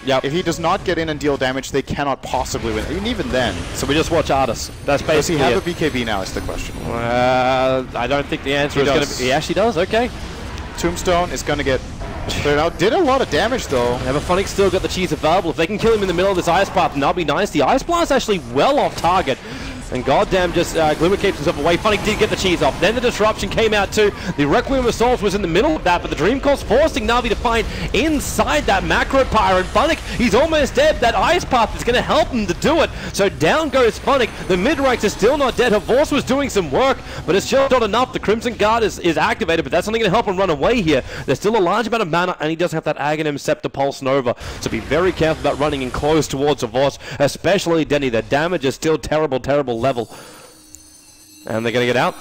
Yep. If he does not get in and deal damage, they cannot possibly win. And even then. So we just watch Artis. That's basically Does he have a BKB now is the question. I don't think the answer is going to be... He actually does, okay. Tombstone is going to get cleared out. Did a lot of damage, though. Yeah, but Funnick's still got the cheese available. If they can kill him in the middle of this Ice Path, then that'll be nice. The Ice Blast actually well off target. And goddamn, just Glimmer keeps himself away. Funnick did get the cheese off. Then the Disruption came out too. The Requiem of Souls was in the middle of that, but the Dream Course forcing Na'Vi to find inside that Macro Pyre. And Funnick, he's almost dead. That Ice Path is going to help him to do it. So down goes Funnick. The mid-ranks are still not dead. Havorce was doing some work, but it's just not enough. The Crimson Guard is activated, but that's only going to help him run away here. There's still a large amount of mana, and he does have that Aghanim Scepter Pulse Nova. So be very careful about running in close towards Havorce, especially Denny. The damage is still terrible, terrible level. And they're going to get out.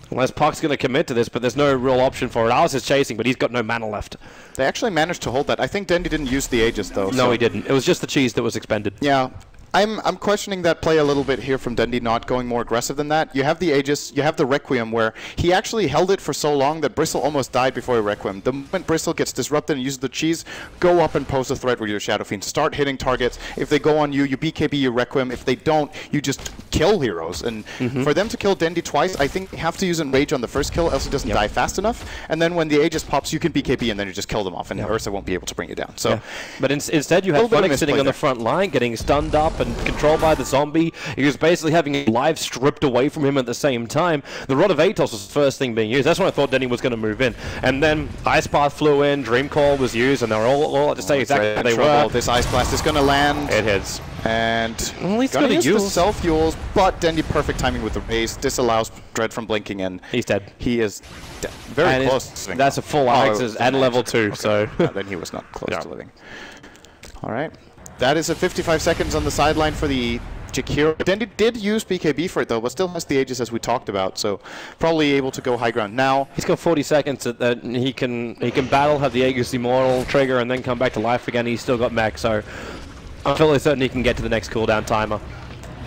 Unless Puck's going to commit to this, but there's no real option for it. Alice is chasing, but he's got no mana left. They actually managed to hold that. I think Dendy didn't use the Aegis, though. No, he didn't. It was just the cheese that was expended. Yeah. I'm questioning that play a little bit here from Dendy not going more aggressive than that. You have the Aegis, you have the Requiem, where he actually held it for so long that Bristle almost died before he Requiem. The moment Bristle gets disrupted and uses the cheese, go up and pose a threat with your Shadow Fiend. Start hitting targets. If they go on you, you BKB, you Requiem. If they don't, you just kill heroes. And for them to kill Dendy twice, I think you have to use Enrage on the first kill, else he doesn't die fast enough. And then when the Aegis pops, you can BKB and then you just kill them off, and Ursa won't be able to bring you down. So, but instead you have Funnick sitting on the front line, getting stunned up and controlled by the zombie. He was basically having his life stripped away from him at the same time. The Rod of Atos was the first thing being used. That's when I thought Denny was going to move in. And then Ice Path flew in, Dream Call was used, and they were all to say exactly how they were. This Ice Blast is going to land. It hits. And he's going to use the self-fuels, but Dendy perfect timing with the raise. Disallows Dread from blinking, and he's dead. He is dead. Very close. That's a full Axes at level 2, okay. So... then he was not close to living. All right. That is a 55 seconds on the sideline for the Jakiro. Dendy did use BKB for it, though, but still has the Aegis as we talked about, so probably able to go high ground now. He's got 40 seconds that he can battle, have the Aegis Immortal trigger, and then come back to life again. He's still got mech, so I'm fairly certain he can get to the next cooldown timer.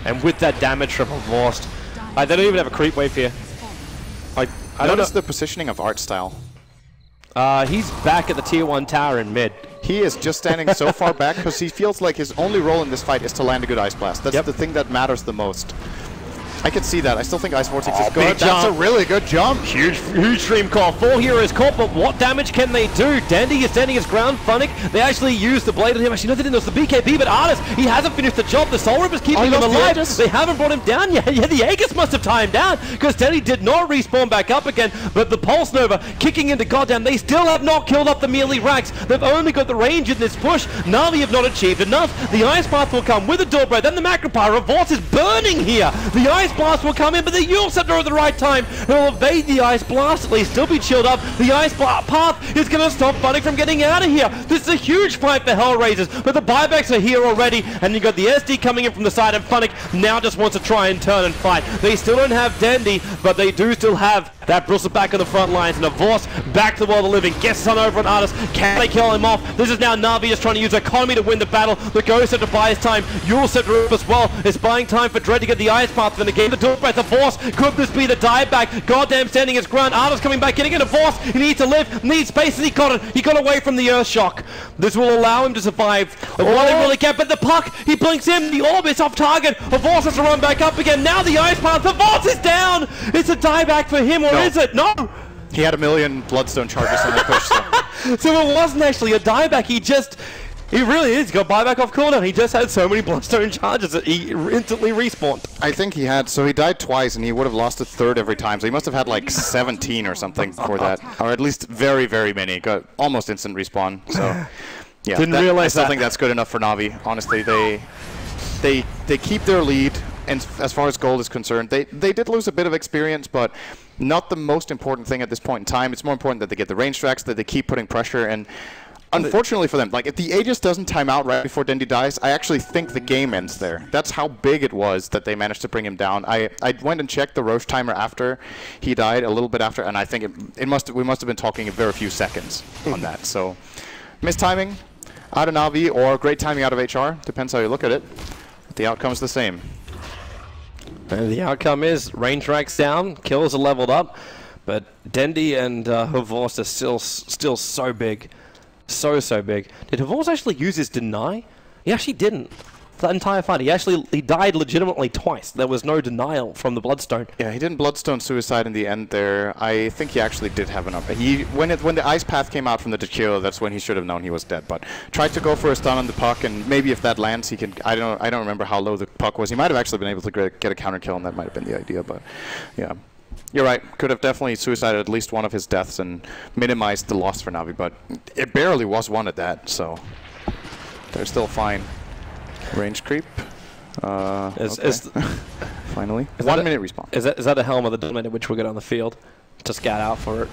And with that damage from Havorce, they don't even have a creep wave here. I don't know the positioning of art style. He's back at the tier 1 tower in mid. He is just standing so far back because he feels like his only role in this fight is to land a good Ice Blast. That's the thing that matters the most. I can see that. I still think Ice Vortex is good. That's a really good jump. Huge Dream Call. 4 heroes caught, but what damage can they do? Dandy is standing his ground. Funnick, they actually used the blade on him. Actually, no, they didn't. It was the BKB, but Artis, he hasn't finished the job. The Soul Rip is keeping him alive. They haven't brought him down yet. Yeah, the Aegis must have timed down because Dandy did not respawn back up again, but the Pulse Nova kicking into goddamn. They still have not killed up the melee racks. They've only got the range in this push. Na'Vi have not achieved enough. The Ice Path will come with the Door Breath, then the Macropyre. Havorce is burning here. The Ice Blast will come in, but the Yule Scepter at the right time. He'll evade the Ice Blast, at least still be chilled up. The Ice Path is going to stop Funnick from getting out of here. This is a huge fight for HellRaisers, but the buybacks are here already, and you've got the SD coming in from the side, and Funnick now just wants to try and turn and fight. They still don't have Dendy, but they do still have that Bristle back on the front lines, and Havorce back to the world of living. Gets sun over on Artis. Can they kill him off? This is now Na'Vi just trying to use economy to win the battle. The Ghost Scepter buys time. Yule Scepter as well is buying time for Dread to get the Ice Path, and again the Door Breath of Havorce. Could this be the dieback? Goddamn standing his ground. Artis coming back in again. Havorce, he needs to live, needs space, and he got it. He got away from the Earth Shock. This will allow him to survive. But what they really get, but the puck, he blinks in, the orbit's off target. Havorce has to run back up again. Now the Ice Path. Havorce is down. It's a dieback for him, or is it? No. He had 1,000,000 Bloodstone charges on the push. So it wasn't actually a dieback. He really is. He got buyback off cooldown. He just had so many Bloodstone charges that he instantly respawned. I think he had, so he died twice and he would have lost a third every time. So he must have had like 17 or something for that. Or at least very, very many. Got almost instant respawn. So yeah, Didn't realize I still think that's good enough for Na'Vi. Honestly, they keep their lead. And as far as gold is concerned, they did lose a bit of experience, but not the most important thing at this point in time. It's more important that they get the range tracks, that they keep putting pressure, and Unfortunately for them, like if the Aegis doesn't time out right before Dendi dies, I actually think the game ends there. That's how big it was that they managed to bring him down. I went and checked the Roche timer after he died, a little bit after, and I think we must have been talking a very few seconds on that. So, mistiming out of Na'Vi or great timing out of HR, depends how you look at it. The outcome's the same. And the outcome is range ranks down, kills are leveled up, but Dendi and Havorst are still so big. So big. Did Havorst actually use his deny? He actually didn't. That entire fight. He died legitimately twice. There was no denial from the Bloodstone. Yeah, he didn't Bloodstone suicide in the end there. I think he actually did have an up. When the Ice Path came out from the Dachio, that's when he should have known he was dead. But tried to go for a stun on the puck, and maybe if that lands, he can. I don't remember how low the puck was. He might have actually been able to get a counter kill, and that might have been the idea. But yeah. You're right. Could have definitely suicided at least one of his deaths and minimized the loss for Na'Vi, but it barely was one at that, so they're still fine. Range creep. Okay. Finally. 1 minute respawn. Is that a Helm of the Dominator which we'll get on the field to scout out for it?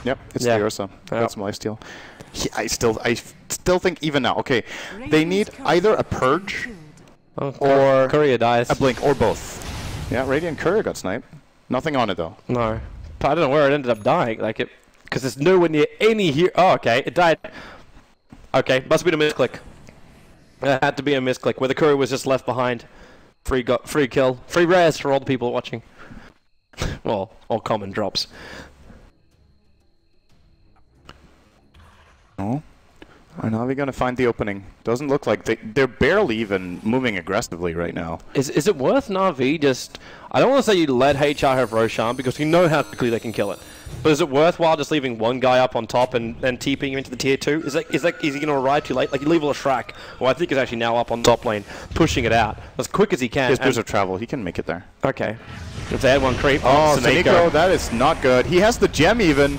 Yep, it's the Ursa. That's my lifesteal. I still think even now. Okay, they need either a Purge or Courier dies. A Blink, or both. Yeah, Radiant Courier got sniped. Nothing on it though. No. But I don't know where it ended up dying. Like it, because it's nowhere near any here. Oh, okay. It died. Okay, must have been a misclick. It had to be a misclick where the courier was just left behind. Free kill. Free rares for all the people watching. Well, all common drops. Oh. Are Na'Vi going to find the opening? Doesn't look like they're barely even moving aggressively right now. Is it worth Na'Vi just... I don't want to say you let HR have Roshan because you know how quickly they can kill it. But is it worthwhile just leaving one guy up on top and then TPing him into the tier 2? Is he going to arrive too late? Like you leave a Shrek, who I think is actually now up on top lane, pushing it out as quick as he can. His boost of travel, he can make it there. Okay. If they had one creep... Oh, Nico, that is not good. He has the gem even.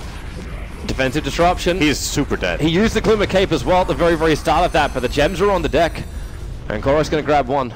Defensive disruption. He is super dead. He used the Glimmer Cape as well at the very start of that, but the gems are on the deck. And Korok's going to grab one.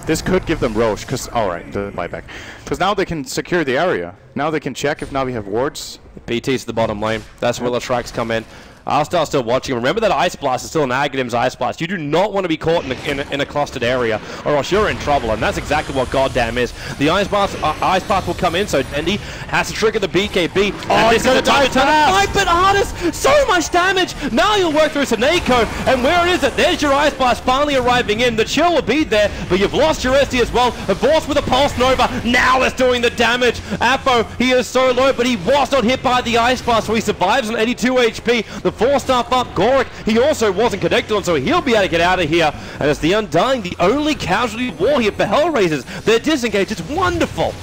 This could give them Roche, because... Alright, the buyback. Because now they can secure the area. Now they can check if Na'Vi have wards. BT's to the bottom lane. That's where the Shreks come in. Arstar's still watching. Remember that Ice Blast is still an Aghanim's Ice Blast. You do not want to be caught in a clustered area, or else you're in trouble, and that's exactly what goddamn is. The Ice Blast will come in, so Dendi has to trigger the BKB. Oh, this is the time to turn it. Fight, but Artis, so much damage! Now you'll work through Saneko, and where is it? There's your Ice Blast finally arriving in. The chill will be there, but you've lost your SD as well. Havorst with a Pulse Nova. Now it's doing the damage. Apo, he is so low, but he was not hit by the Ice Blast, so he survives on 82 HP. The 4-star up Gorik, he also wasn't connected on, so he'll be able to get out of here. And it's the Undying, the only casualty war here for HellRaisers. They're disengaged, it's wonderful.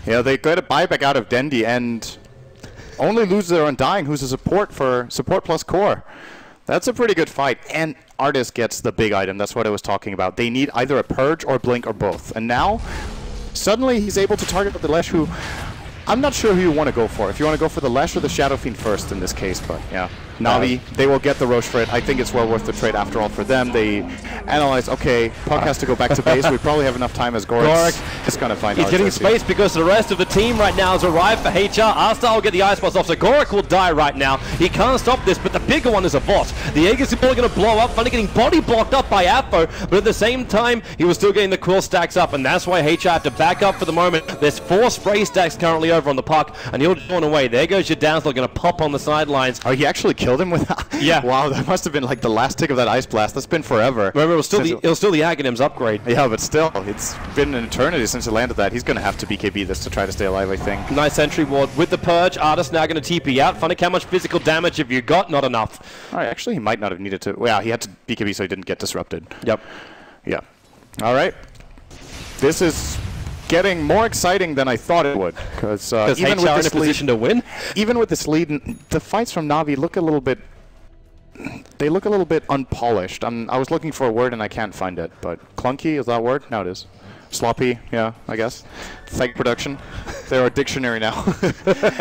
Yeah, they got a buyback out of Dendi and only lose their Undying, who's a support plus core. That's a pretty good fight, and Artis gets the big item. That's what I was talking about. They need either a Purge or Blink or both. And now, suddenly he's able to target the Lesh, who I'm not sure who you want to go for. If you want to go for the Lesh or the Shadow Fiend first in this case, but yeah. Na'Vi, they will get the Roche for it. I think it's well worth the trade after all for them. They analyze, okay, Puck has to go back to base. We probably have enough time as Gorik is going to find He's getting space because the rest of the team right now has arrived for HR. Arstar will get the Ice Blast off, so Gorik will die right now. He can't stop this, but the bigger one is a bot. The Aegis is probably going to blow up, finally getting body blocked up by Apo, but at the same time, he was still getting the quill stacks up, and that's why HR have to back up for the moment. There's 4 spray stacks currently over on the Puck, and he'll run away. There goes your Downslow, going to pop on the sidelines. Oh, he actually killed him with that? Yeah. Wow, that must have been like the last tick of that Ice Blast. That's been forever. Remember, it was still the Aghanim's upgrade. Yeah, but still, it's been an eternity since he landed that. He's going to have to BKB this to try to stay alive, I think. Nice entry ward with the Purge. Artis now going to TP out. Funny how much physical damage have you got? Not enough. All right, actually, he might not have needed to. Well, he had to BKB so he didn't get disrupted. Yep. Yeah. All right. This is getting more exciting than I thought it would. Because even with this in a position to win? Even with this lead, the fights from Na'Vi look a little bit... They look a little bit unpolished. I was looking for a word and I can't find it, but clunky, is that a word? No, it is. Sloppy, yeah, I guess. Fake production. They're a dictionary now.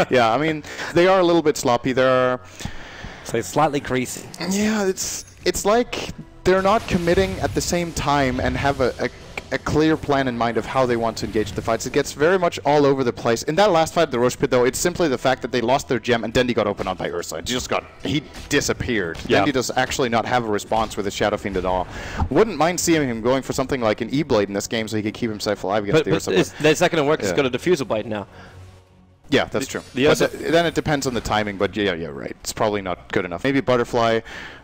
Yeah, I mean, they are a little bit sloppy. They're... So slightly greasy. Yeah, it's like they're not committing at the same time and have a a clear plan in mind of how they want to engage the fights. It gets very much all over the place. In that last fight, the Roche Pit, though, it's simply the fact that they lost their gem and Dendi got opened on by Ursa. He disappeared. Yeah. Dendi does actually not have a response with his Shadow Fiend at all. Wouldn't mind seeing him going for something like an E-Blade in this game so he could keep himself alive against the Ursa. But that's not going to work. He's got a Diffusal Blade now. Yeah, that's true. But then it depends on the timing, but yeah, right. It's probably not good enough. Maybe Butterfly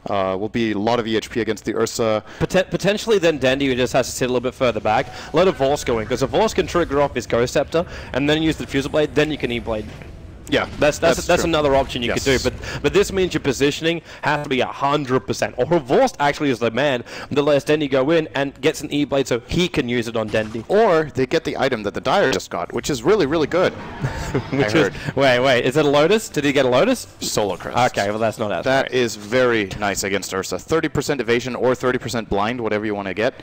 will be a lot of EHP against the Ursa. Potentially then Dendi just has to sit a little bit further back. Let a Vorse go in, because a Vorse can trigger off his Ghost Scepter, and then use the Diffusal Blade, then you can E-Blade. Yeah, that's another option you could do, but this means your positioning has to be 100%. Or Vorst actually is the man that lets Dendi go in and gets an E-Blade so he can use it on Dendi. Or they get the item that the Dire just got, which is really, really good. Wait, is it a Lotus? Did he get a Lotus? Solar Crest. Okay, well that's not as That is very nice against Ursa. 30% evasion or 30% blind, whatever you want to get.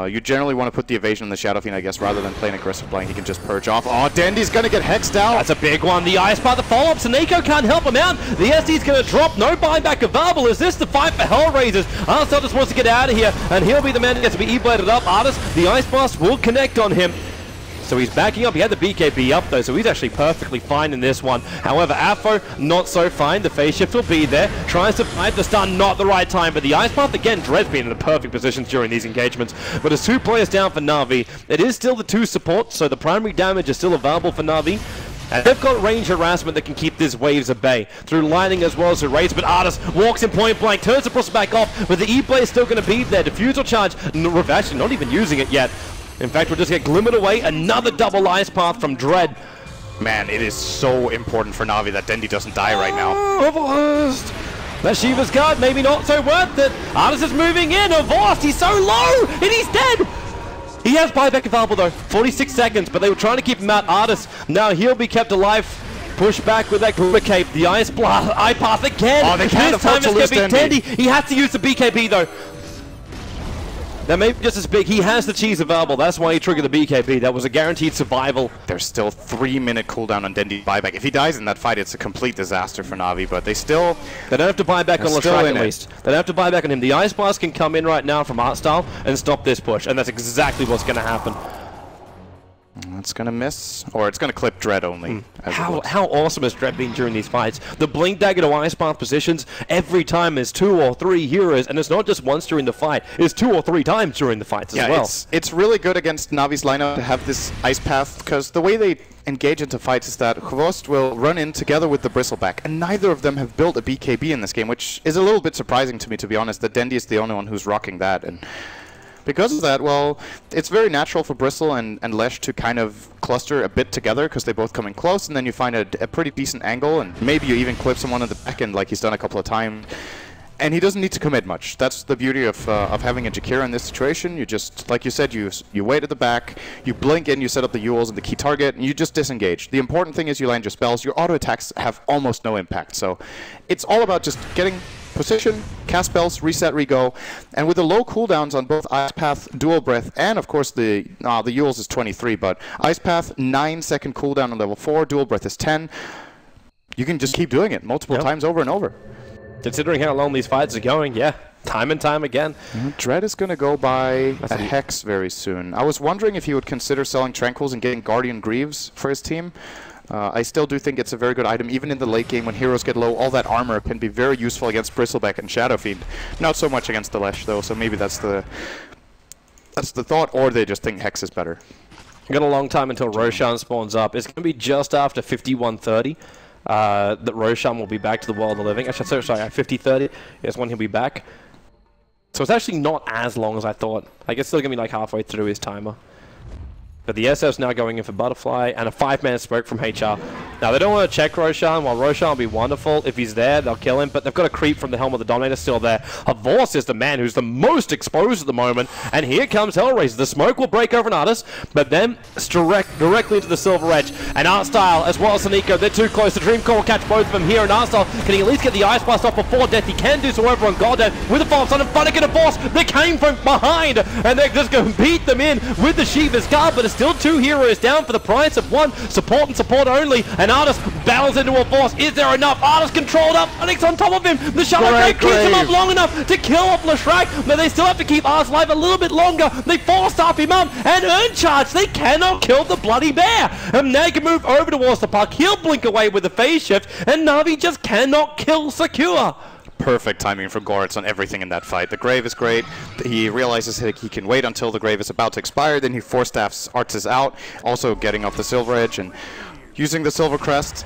You generally want to put the evasion on the Shadow Fiend, I guess, rather than playing aggressive blind. He can just purge off. Oh, Dendi's going to get hexed out. That's a big one. The Ice Path, the follow-up. Nico can't help him out. The SD's going to drop. No buyback available. Is this the fight for HellRaisers? Arcel just wants to get out of here, and he'll be the man that gets to be E-bladed up. Artis, the Ice Blast will connect on him. So he's backing up. He had the BKB up, though, so he's actually perfectly fine in this one. However, Afo, not so fine. The phase shift will be there. Tries to fight the stun, not the right time. But the Ice Path, again, Dread's been in the perfect positions during these engagements. But as 2 players down for Na'Vi, it is still the 2 supports, so the primary damage is still available for Na'Vi. And they've got range harassment that can keep these waves at bay through lighting as well as through raids. But Artis walks in point blank, turns the Bristol back off, but the E-Blade is still going to be there. Diffusal charge, actually not even using it yet. In fact, we'll just get glimmered away. Another double Ice Path from Dread. Man, it is so important for Na'Vi that Dendi doesn't die right now. Vorst! That Shiva's guard, maybe not so worth it. Artis is moving in. Vorst, he's so low, and he's dead. He has buyback available though. 46 seconds, but they were trying to keep him out. Artis, now he'll be kept alive. Push back with that Glimmer Cape. The Ice Blast, Ice Path again. Oh, they can't this time afford it's to going lose to be Dendi. Dendi. He has to use the BKB though. That may be just as big. He has the cheese available. That's why he triggered the BKB. That was a guaranteed survival. There's still 3-minute cooldown on Dendi's buyback. If he dies in that fight, it's a complete disaster for Na'Vi, but they don't have to buy back on Lestrak at least. They don't have to buy back on him. The Ice Blast can come in right now from Artstyle and stop this push, and that's exactly what's going to happen. It's going to miss, or it's going to clip Dread only. How awesome has Dread been during these fights? The Blink Dagger to Ice Path positions, every time there's 2 or 3 heroes, and it's not just once during the fight, it's 2 or 3 times during the fights as well. It's really good against Navi's lineup to have this Ice Path, because the way they engage into fights is that Hvoost will run in together with the Bristleback, and neither of them have built a BKB in this game, which is a little bit surprising to me, to be honest, that Dendi is the only one who's rocking that. And because of that, well, it's very natural for Bristle and Lesh to kind of cluster a bit together because they both come in close, and then you find a pretty decent angle, and maybe you even clip someone at the back end like he's done a couple of times. And he doesn't need to commit much. That's the beauty of having a Jakira in this situation. You just, like you said, you wait at the back, you blink in, you set up the Yules and the key target, and you just disengage. The important thing is you land your spells. Your auto attacks have almost no impact. So it's all about just getting position, cast spells, reset, re-go, and with the low cooldowns on both Ice Path, Dual Breath, and of course the Yules is 23, but Ice Path 9-second cooldown on level 4, Dual Breath is 10. You can just keep doing it multiple times over and over. Considering how long these fights are going, yeah, time and time again. Dread is going to go buy a Hex very soon. I was wondering if he would consider selling Tranquils and getting Guardian Greaves for his team. I still do think it's a very good item. Even in the late game when heroes get low, all that armor can be very useful against Bristleback and Shadow Fiend. Not so much against the Lesh though, so maybe that's the thought, or they just think Hex is better. We've got a long time until Roshan spawns up. It's going to be just after 51:30 that Roshan will be back to the world of the living. Actually, sorry, at 50:30 is when he'll be back. So it's actually not as long as I thought. Like, it's still going to be like halfway through his timer. But the SF's now going in for Butterfly, and a 5-man smoke from HR. Now, they don't want to check Roshan. While Roshan will be wonderful, if he's there, they'll kill him. But they've got a creep from the Helm of the Dominator still there. Havors is the man who's the most exposed at the moment. And here comes HellRaisers. The smoke will break over an Artis, but then directly into the Silver Edge. And Artstyle, as well as Nico, they're too close. The Dream Core will catch both of them here. And Artstyle, can he at least get the Ice Blast off before death? He can do so over on Goddamn with a false on and Funnick and a Force. They came from behind, and they're just going to beat them in with the Shiva's Guard, but it's still 2 heroes down for the price of 1. Support and support only, and and Artis battles into a force. Is there enough? Artis controlled up, Onyx on top of him. The Shallow Grave keeps him up long enough to kill off Leshrac, but they still have to keep Artis alive a little bit longer. They force up him up and earn charge. They cannot kill the bloody bear. And now he can move over towards the puck. He'll blink away with the phase shift, and Na'Vi just cannot kill Secure. Perfect timing from Goritz on everything in that fight. The Grave is great. He realizes that he can wait until the Grave is about to expire, then he force staffs Artis out, also getting off the Silver Edge and using the Silver Crest.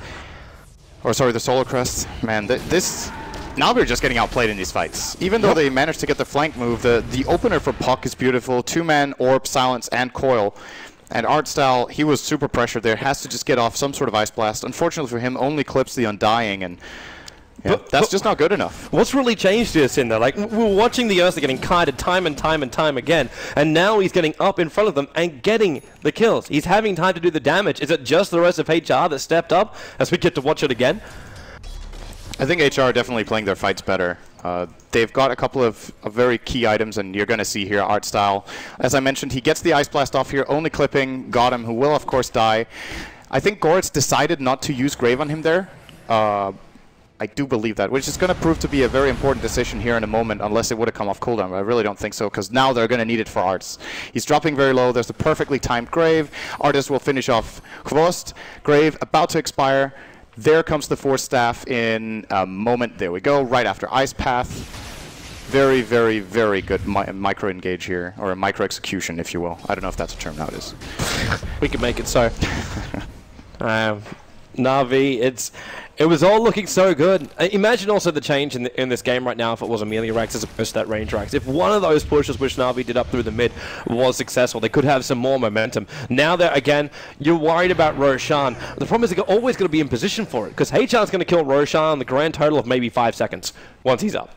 Or sorry, the Solar Crest. Man, Na'Vi are just getting outplayed in these fights. Even though they managed to get the flank move, the opener for Puck is beautiful. 2-man, Orb, Silence, and Coil. And Artstyle, he was super pressured there, has to just get off some sort of Ice Blast. Unfortunately for him, only clips the Undying, and yeah, that's just not good enough. What's really changed is in there? Like, we're watching the Ursa getting kited time and time and time again, and now he's getting up in front of them and getting the kills. He's having time to do the damage. Is it just the rest of HR that stepped up as we get to watch it again? I think HR are definitely playing their fights better. They've got a couple of very key items, and you're going to see here Artstyle. As I mentioned, he gets the Ice Blast off here, only clipping Got him, who will of course die. I think Goritz decided not to use Grave on him there. I do believe that, which is going to prove to be a very important decision here in a moment, unless it would have come off cooldown. But I really don't think so, because now they're going to need it for Arts. He's dropping very low. There's a perfectly timed Grave. Artis will finish off Gvost. Grave about to expire. There comes the Force Staff in a moment. There we go, right after Ice Path. Very, very, very good micro-engage here, or a micro-execution, if you will. I don't know if that's a term nowadays. We can make it so. Na'Vi, it was all looking so good. Imagine also the change in this game right now if it was Amelia Rax as opposed to that range Rax. If one of those pushes which Na'Vi did up through the mid was successful, they could have some more momentum. Now that again, you're worried about Roshan. The problem is they're always going to be in position for it, because HR's going to kill Roshan the grand total of maybe 5 seconds once he's up.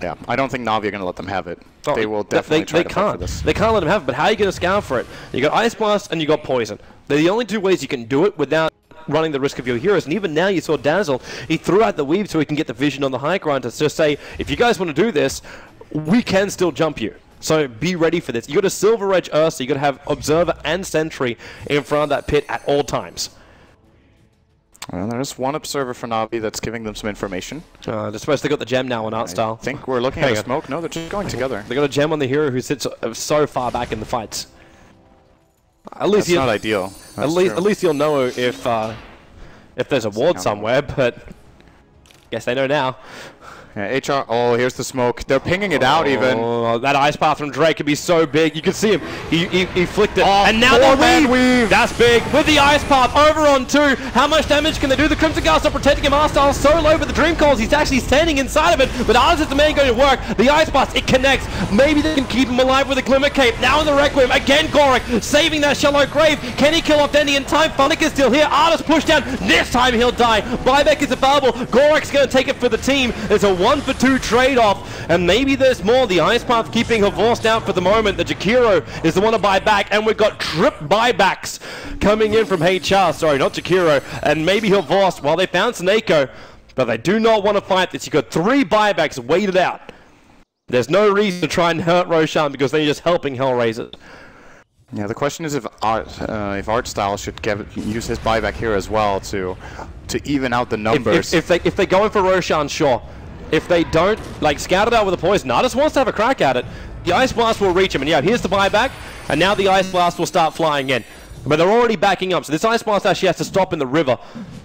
Yeah, I don't think Na'Vi are going to let them have it. They will definitely try to fight for this. They can't let them have it, but how are you going to scout for it? You got Ice Blast and you got Poison. They're the only two ways you can do it without running the risk of your heroes. And even now you saw Dazzle, he threw out the weave so he can get the vision on the high ground to just say, if you guys want to do this, we can still jump you. So be ready for this. You got a Silver Edge Ursa, you got to have Observer and Sentry in front of that pit at all times. Well, there's one observer for Na'Vi that's giving them some information. They're supposed to got the gem now on Artstyle. I think we're looking at a smoke. No, they're just going together. They got a gem on the hero who sits so far back in the fights. At least that's not ideal. At least you'll know if there's a ward somewhere, but guess they know now. Yeah, HR. Oh, here's the smoke. They're pinging it out even. Oh, that Ice Path from Drake could be so big. You can see him. He flicked it. Oh, and now the weave. That's big. With the Ice Path over on 2. How much damage can they do? The Crimson Guards are protecting him. Artstyle so low with the Dream Calls. He's actually standing inside of it. But Artis is the man going to work. The Ice Path, it connects. Maybe they can keep him alive with a Glimmer Cape. Now in the Requiem. Again, Gorik saving that Shallow Grave. Can he kill off Dendy in time? Funnick is still here. Artis pushed down. This time he'll die. Buyback is available. Gorik's going to take it for the team. There's a 1-for-2 trade off, and maybe there's more. The Ice Path keeping Havorst out for the moment. The Jakiro is the one to buy back, and we've got trip buybacks coming in from HR. Sorry, not Jakiro, and maybe Havorst. Well, they found Snako, but they do not want to fight this. You've got 3 buybacks waited out. There's no reason to try and hurt Roshan because they're just helping HellRaisers. Yeah, the question is if Artstyle should use his buyback here as well to even out the numbers. If they go in for Roshan, sure. If they don't, like, scout it out with a poison, Artis wants to have a crack at it. The Ice Blast will reach him, and yeah, here's the buyback, and now the Ice Blast will start flying in. But they're already backing up, so this Ice Blast actually has to stop in the river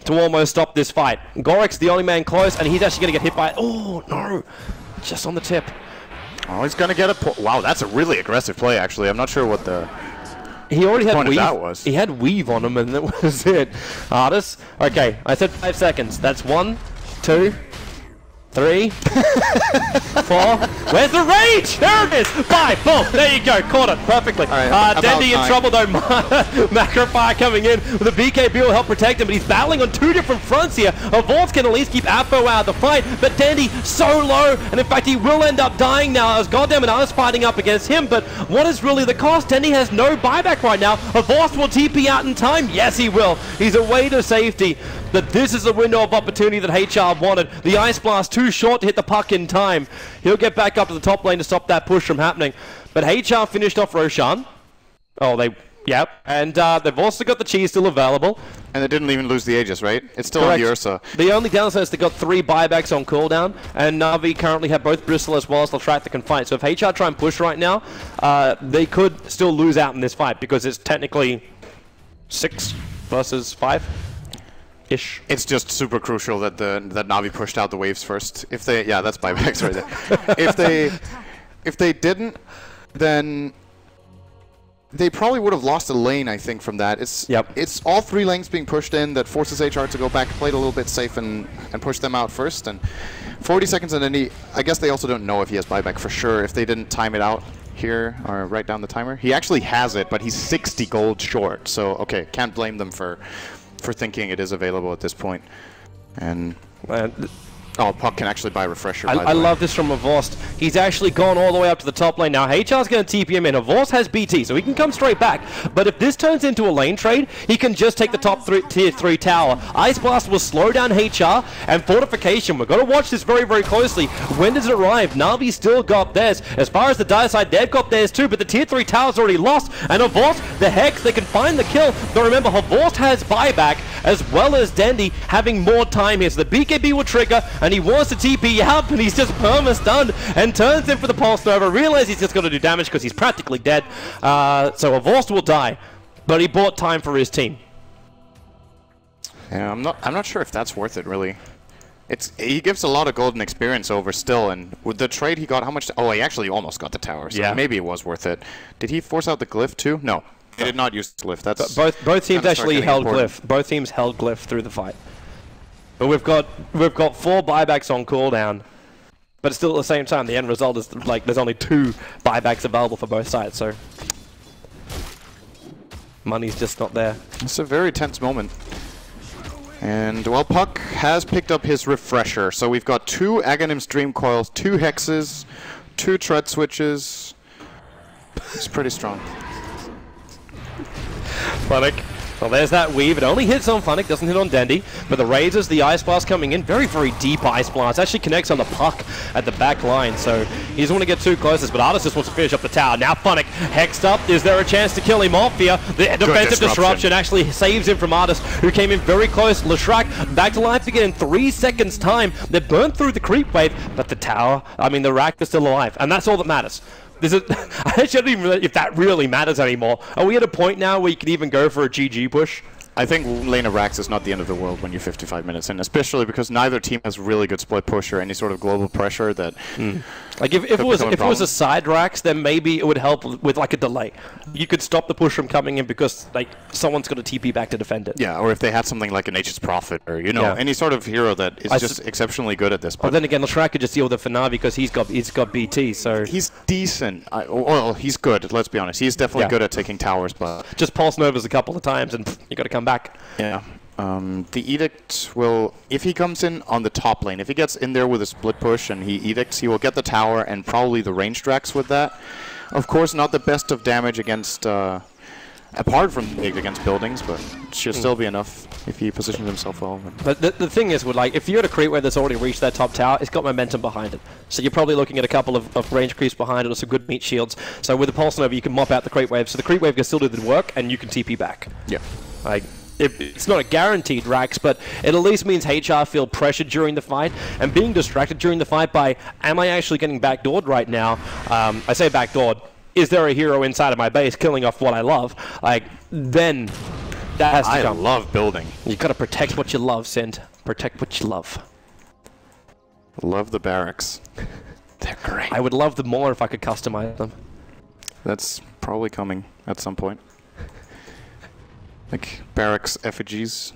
to almost stop this fight. Gorik's the only man close, and he's actually going to get hit by it. Oh, no. Just on the tip. Oh, he's going to get a... Wow, that's a really aggressive play, actually. I'm not sure what the... He already had weave. That was. He had weave on him, and that was it. Artis. Okay, I said 5 seconds. That's 1, 2... 3, 4. Where's the rage? There it is. 5, 4. There you go. Caught it perfectly. Right, Dendy in trouble though. Macro Fire coming in with the BKB will help protect him, but he's battling on 2 different fronts here. Avorts can at least keep Apo out of the fight, but Dendy so low, and in fact he will end up dying now as goddamn and Artis fighting up against him. But what is really the cost? Dendy has no buyback right now. Avorts will TP out in time. Yes, he will. He's away to safety. But this is the window of opportunity that HR wanted. The Ice Blast too short to hit the puck in time. He'll get back up to the top lane to stop that push from happening. But HR finished off Roshan. Oh, they Yep, and they've also got the cheese still available. And they didn't even lose the Aegis, right? It's still on the Ursa. The only downside is they got 3 buybacks on cooldown, and Na'Vi currently have both Bristle as well as Leshrac that can fight. So if HR try and push right now, they could still lose out in this fight because it's technically 6 versus 5-ish. It's just super crucial that that Na'Vi pushed out the waves first. If they, yeah, that's buybacks right there. if they didn't, then they probably would have lost a lane, I think, from that. It's all 3 lanes being pushed in that forces HR to go back, play it a little bit safe, and push them out first. And 40 seconds, and then I guess they also don't know if he has buyback for sure. If they didn't time it out here or write down the timer, he actually has it, but he's 60 gold short. So okay, can't blame them for thinking it is available at this point. And oh, Puck can actually buy Refresher. I love this from Avost. He's actually gone all the way up to the top lane. Now, HR's going to TP him in. Avost has BT, so he can come straight back. But if this turns into a lane trade, he can just take the top tier 3 tower. Ice Blast will slow down HR, and Fortification. We've got to watch this very, very closely. When does it arrive? Na'Vi still got theirs. As far as the dire side, they've got theirs too, but the tier 3 tower's already lost. And Avost, the Hex, they can find the kill. But remember, Avost has buyback, as well as Dendi having more time here. So the BKB will trigger, and he wants to TP out, and he's just perma-stunned and turns in for the Pulse Nova. Realizes he's just going to do damage because he's practically dead. So Avost will die, but he bought time for his team. Yeah, I'm not sure if that's worth it, really. He gives a lot of golden experience over still, and with the trade he got, how much? Oh, he actually almost got the tower, so yeah, maybe it was worth it. Did he force out the glyph too? No. He did not use the glyph. That's both teams actually held glyph. Both teams held glyph through the fight. But we've got 4 buybacks on cooldown. But still at the same time, the end result is like there's only 2 buybacks available for both sides. So money's just not there. It's a very tense moment. And well, Puck has picked up his Refresher. So we've got 2 Aghanim's Dream Coils, 2 Hexes, 2 Tread Switches. It's pretty strong. Funnick. Well, there's that weave. It only hits on Funnick, doesn't hit on Dendi. But the Razors, the Ice Blast coming in. Very, very deep Ice Blast. Actually connects on the Puck at the back line. So he doesn't want to get too close. But Artis just wants to finish up the tower. Now Funnick hexed up. Is there a chance to kill him off here? The defensive disruption actually saves him from Artis, who came in very close. Leshrac back to life again in 3 seconds time. They burned through the creep wave. But the tower, I mean the rack is still alive. And that's all that matters. I actually don't even know if that really matters anymore. Are we at a point now where you can even go for a GG push? I think lane of racks is not the end of the world when you're 55 minutes in, especially because neither team has really good split push or any sort of global pressure that... Like if it was a side racks, then maybe it would help with like a delay. You could stop the push from coming in because like someone's got to TP back to defend it. Yeah, or if they had something like a Nature's Prophet or any sort of hero that is just exceptionally good at this. But then again, Leshrac could just deal with it for now because he's got BT. So he's decent. Well, he's good. Let's be honest. He's definitely good at taking towers, but just pulse novas a couple of times and you got to come back. Yeah. The Edict will, if he comes in on the top lane, if he gets in there with a split push and he Edicts, he will get the tower and probably the range Drax with that. Of course, not the best of damage against, apart from against buildings, but it should still be enough if he positions himself well. But the thing is, like, if you're at a creep where that's already reached that top tower, it's got momentum behind it. So you're probably looking at a couple of range creeps behind it or some good meat shields. So with the Pulse Nova, you can mop out the creep wave. So the creep wave can still do the work and you can TP back. Yeah. Like, it's not a guaranteed Rax, but it at least means HR feel pressured during the fight and being distracted during the fight by, am I actually getting backdoored right now? I say backdoored. Is there a hero inside of my base killing off what I love? Like, then that has to come. I love building. You gotta protect what you love, Sind. Protect what you love. Love the barracks. They're great. I would love them more if I could customize them. That's probably coming at some point. Like barracks effigies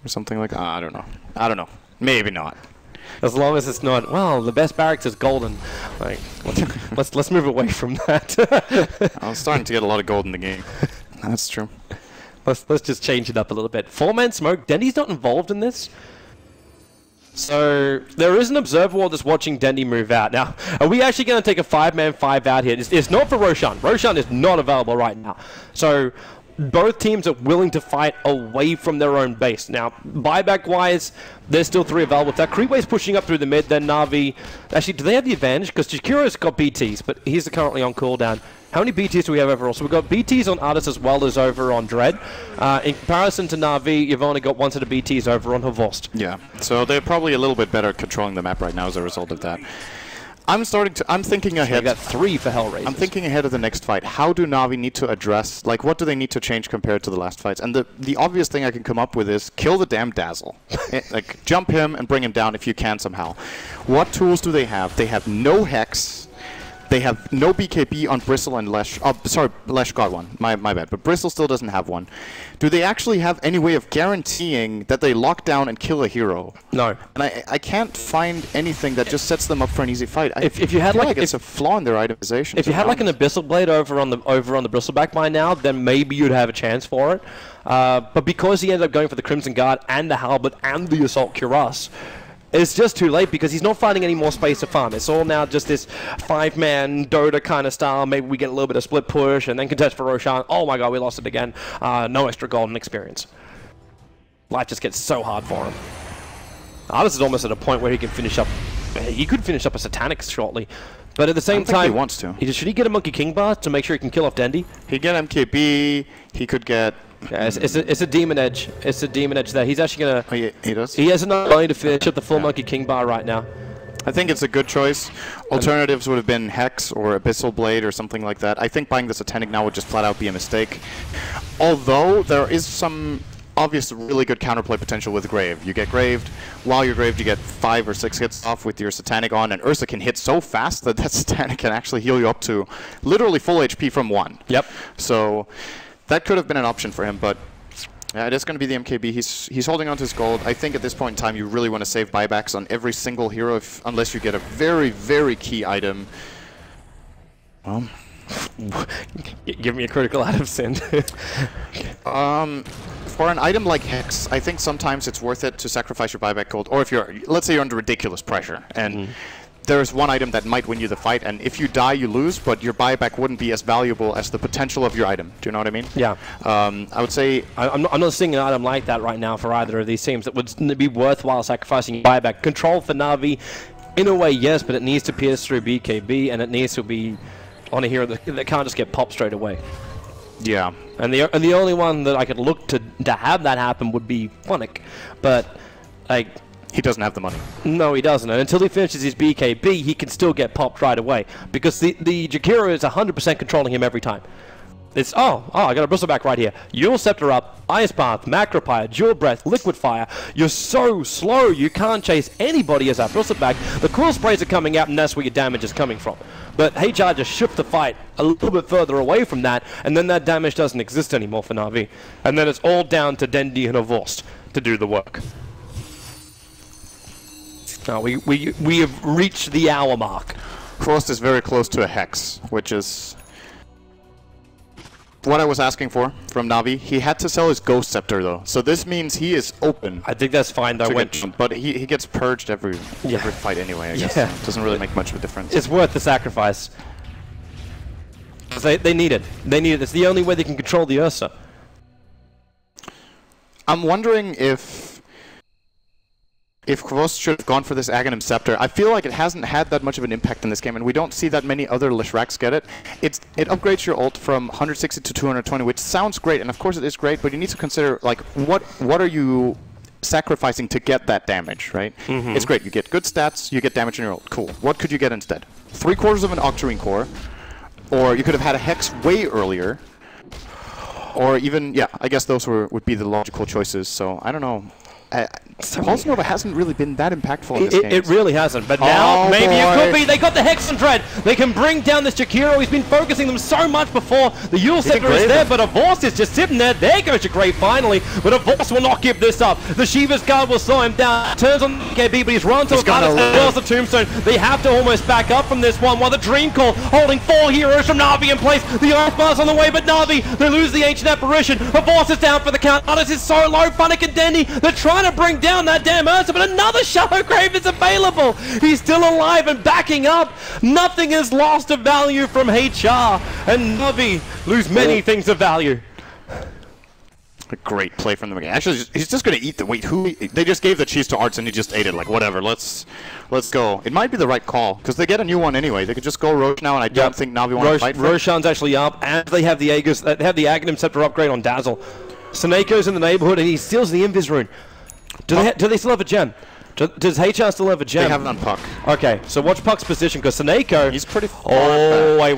or something like that. I don't know. I don't know. Maybe not. As long as it's not, well, the best barracks is golden. Like, let's move away from that. I'm starting to get a lot of gold in the game. That's true. Let's just change it up a little bit. 4-man smoke. Dendi's not involved in this. So there is an observer wall that's watching Dendi move out. Now, are we actually going to take a 5-man 5 out here? It's not for Roshan. Roshan is not available right now. So both teams are willing to fight away from their own base. Now, buyback-wise, there's still 3 available. If that creep wave's pushing up through the mid, then Na'Vi... Actually, do they have the advantage? Because Jakiro's got BTs, but he's currently on cooldown. How many BTs do we have overall? So we've got BTs on Artis as well as over on Dread. In comparison to Na'Vi, you've only got one set of BTs over on Havost. Yeah, so they're probably a little bit better controlling the map right now as a result of that. I'm thinking ahead. We got 3 for HellRaisers. I'm thinking ahead of the next fight. How do Na'Vi need to address, like, what do they need to change compared to the last fights? And the obvious thing I can come up with is kill the damn Dazzle. Like, jump him and bring him down if you can somehow. What tools do they have? They have no Hex. They have no BKB on Bristle and Lesh. Oh, sorry, Lesh got one. My bad. But Bristle still doesn't have one. Do they actually have any way of guaranteeing that they lock down and kill a hero? No. And I can't find anything that just sets them up for an easy fight. If you had like it's a flaw in their itemization. If you had like an Abyssal Blade over on the Bristleback by now, then maybe you'd have a chance for it. But because he ended up going for the Crimson Guard and the Halberd and the Assault Cuirass, it's just too late because he's not finding any more space to farm. It's all now just this 5-man Dota kind of style. Maybe we get a little bit of split push and then contest for Roshan. Oh my god, we lost it again. No extra golden experience. Life just gets so hard for him. Artis is almost at a point where he can finish up. He could finish up a Satanic shortly. But at the same time, he wants to. Should he get a Monkey King bar to make sure he can kill off Dendy? He'd get MKB. He could get. Yeah, it's a Demon Edge. It's a Demon Edge there. He's actually gonna. Oh, yeah, he does. He has enough money to finish up the full Monkey King bar right now. I think it's a good choice. Alternatives would have been Hex or Abyssal Blade or something like that. I think buying the Satanic now would just flat out be a mistake. Although there is some obvious really good counterplay potential with Grave. You get Graved. While you're Graved, you get 5 or 6 hits off with your Satanic on, and Ursa can hit so fast that Satanic can actually heal you up to literally full HP from 1. Yep. So that could have been an option for him, but yeah, it is going to be the MKB. He's holding on to his gold. I think at this point in time, you really want to save buybacks on every single hero, unless you get a very, very key item. Well, give me a critical item, Sin. For an item like Hex, I think sometimes it's worth it to sacrifice your buyback gold. Or if let's say you're under ridiculous pressure, and there's one item that might win you the fight, and if you die, you lose, but your buyback wouldn't be as valuable as the potential of your item. Do you know what I mean? Yeah. I would say... I'm not seeing an item like that right now for either of these teams that would be worthwhile sacrificing your buyback. Control for Na'Vi, in a way, yes, but it needs to pierce through BKB, and it needs to be on a hero that can't just get popped straight away. Yeah. And the only one that I could look to have that happen would be Phonic, but like... He doesn't have the money. No, he doesn't. And until he finishes his BKB, he can still get popped right away. Because the Jakiro is 100% controlling him every time. It's, oh, I got a Bristleback right here. Eul Scepter up, Ice Path, Macropire, Dual Breath, Liquid Fire. You're so slow, you can't chase anybody as that Bristleback. The Cool Sprays are coming out, and that's where your damage is coming from. But HR just shift the fight a little bit further away from that, and then that damage doesn't exist anymore for Na'Vi. And then it's all down to Dendy and Avost to do the work. No, we have reached the hour mark. Frost is very close to a Hex, which is what I was asking for from Na'Vi. He had to sell his Ghost Scepter, though. So this means he is open. I think that's fine, though. But he gets purged every fight anyway, I guess. Yeah. So it doesn't really make much of a difference. It's worth the sacrifice. They need it. They need it. It's the only way they can control the Ursa. I'm wondering if Kvothe should have gone for this Aghanim Scepter. I feel like it hasn't had that much of an impact in this game, and we don't see that many other Lishraks get it. It upgrades your ult from 160 to 220, which sounds great, and of course it is great, but you need to consider, like, what are you sacrificing to get that damage, right? It's great. You get good stats, you get damage in your ult. Cool. What could you get instead? 3/4 of an Octarine Core, or you could have had a Hex way earlier, or even, yeah, I guess those would be the logical choices, so I don't know. Pulse Nova hasn't really been that impactful in this game. It really hasn't, but now maybe it could be. They got the Hex and Dread. They can bring down this Jakiro. He's been focusing them so much before. The Eul Scepter is there, but Avost is just sitting there. There goes Jakiro finally, but Avost will not give this up. The Shiva's Guard will slow him down. Turns on the KB, but he's run to a Artis as well as the Tombstone. They have to almost back up from this one, while the Dream Call holding 4 heroes from Na'Vi in place. The Ice Bar's on the way, but Na'Vi, they lose the Ancient Apparition. Avost is down for the count. Artis is so low. Phonic and Dendy, they're trying to bring down that damn Ursa, but another Shallow Grave is available. He's still alive and backing up. Nothing is lost of value from HR, and Na'Vi lose many things of value. A great play from the game. Actually, he's just going to eat the wait. They just gave the cheese to Arts and he just ate it. Like whatever. Let's go. It might be the right call because they get a new one anyway. They could just go Roche now, and I don't think Na'Vi want to fight for it. Roshan's actually up, and they have the Aegis. They have the Aghanim Scepter upgrade on Dazzle. Seneco's in the neighborhood, and he steals the Invis rune. Do they still have a gem? Does HR still have a gem? They have it on Puck. Okay, so watch Puck's position, because Seneco... He's pretty far back.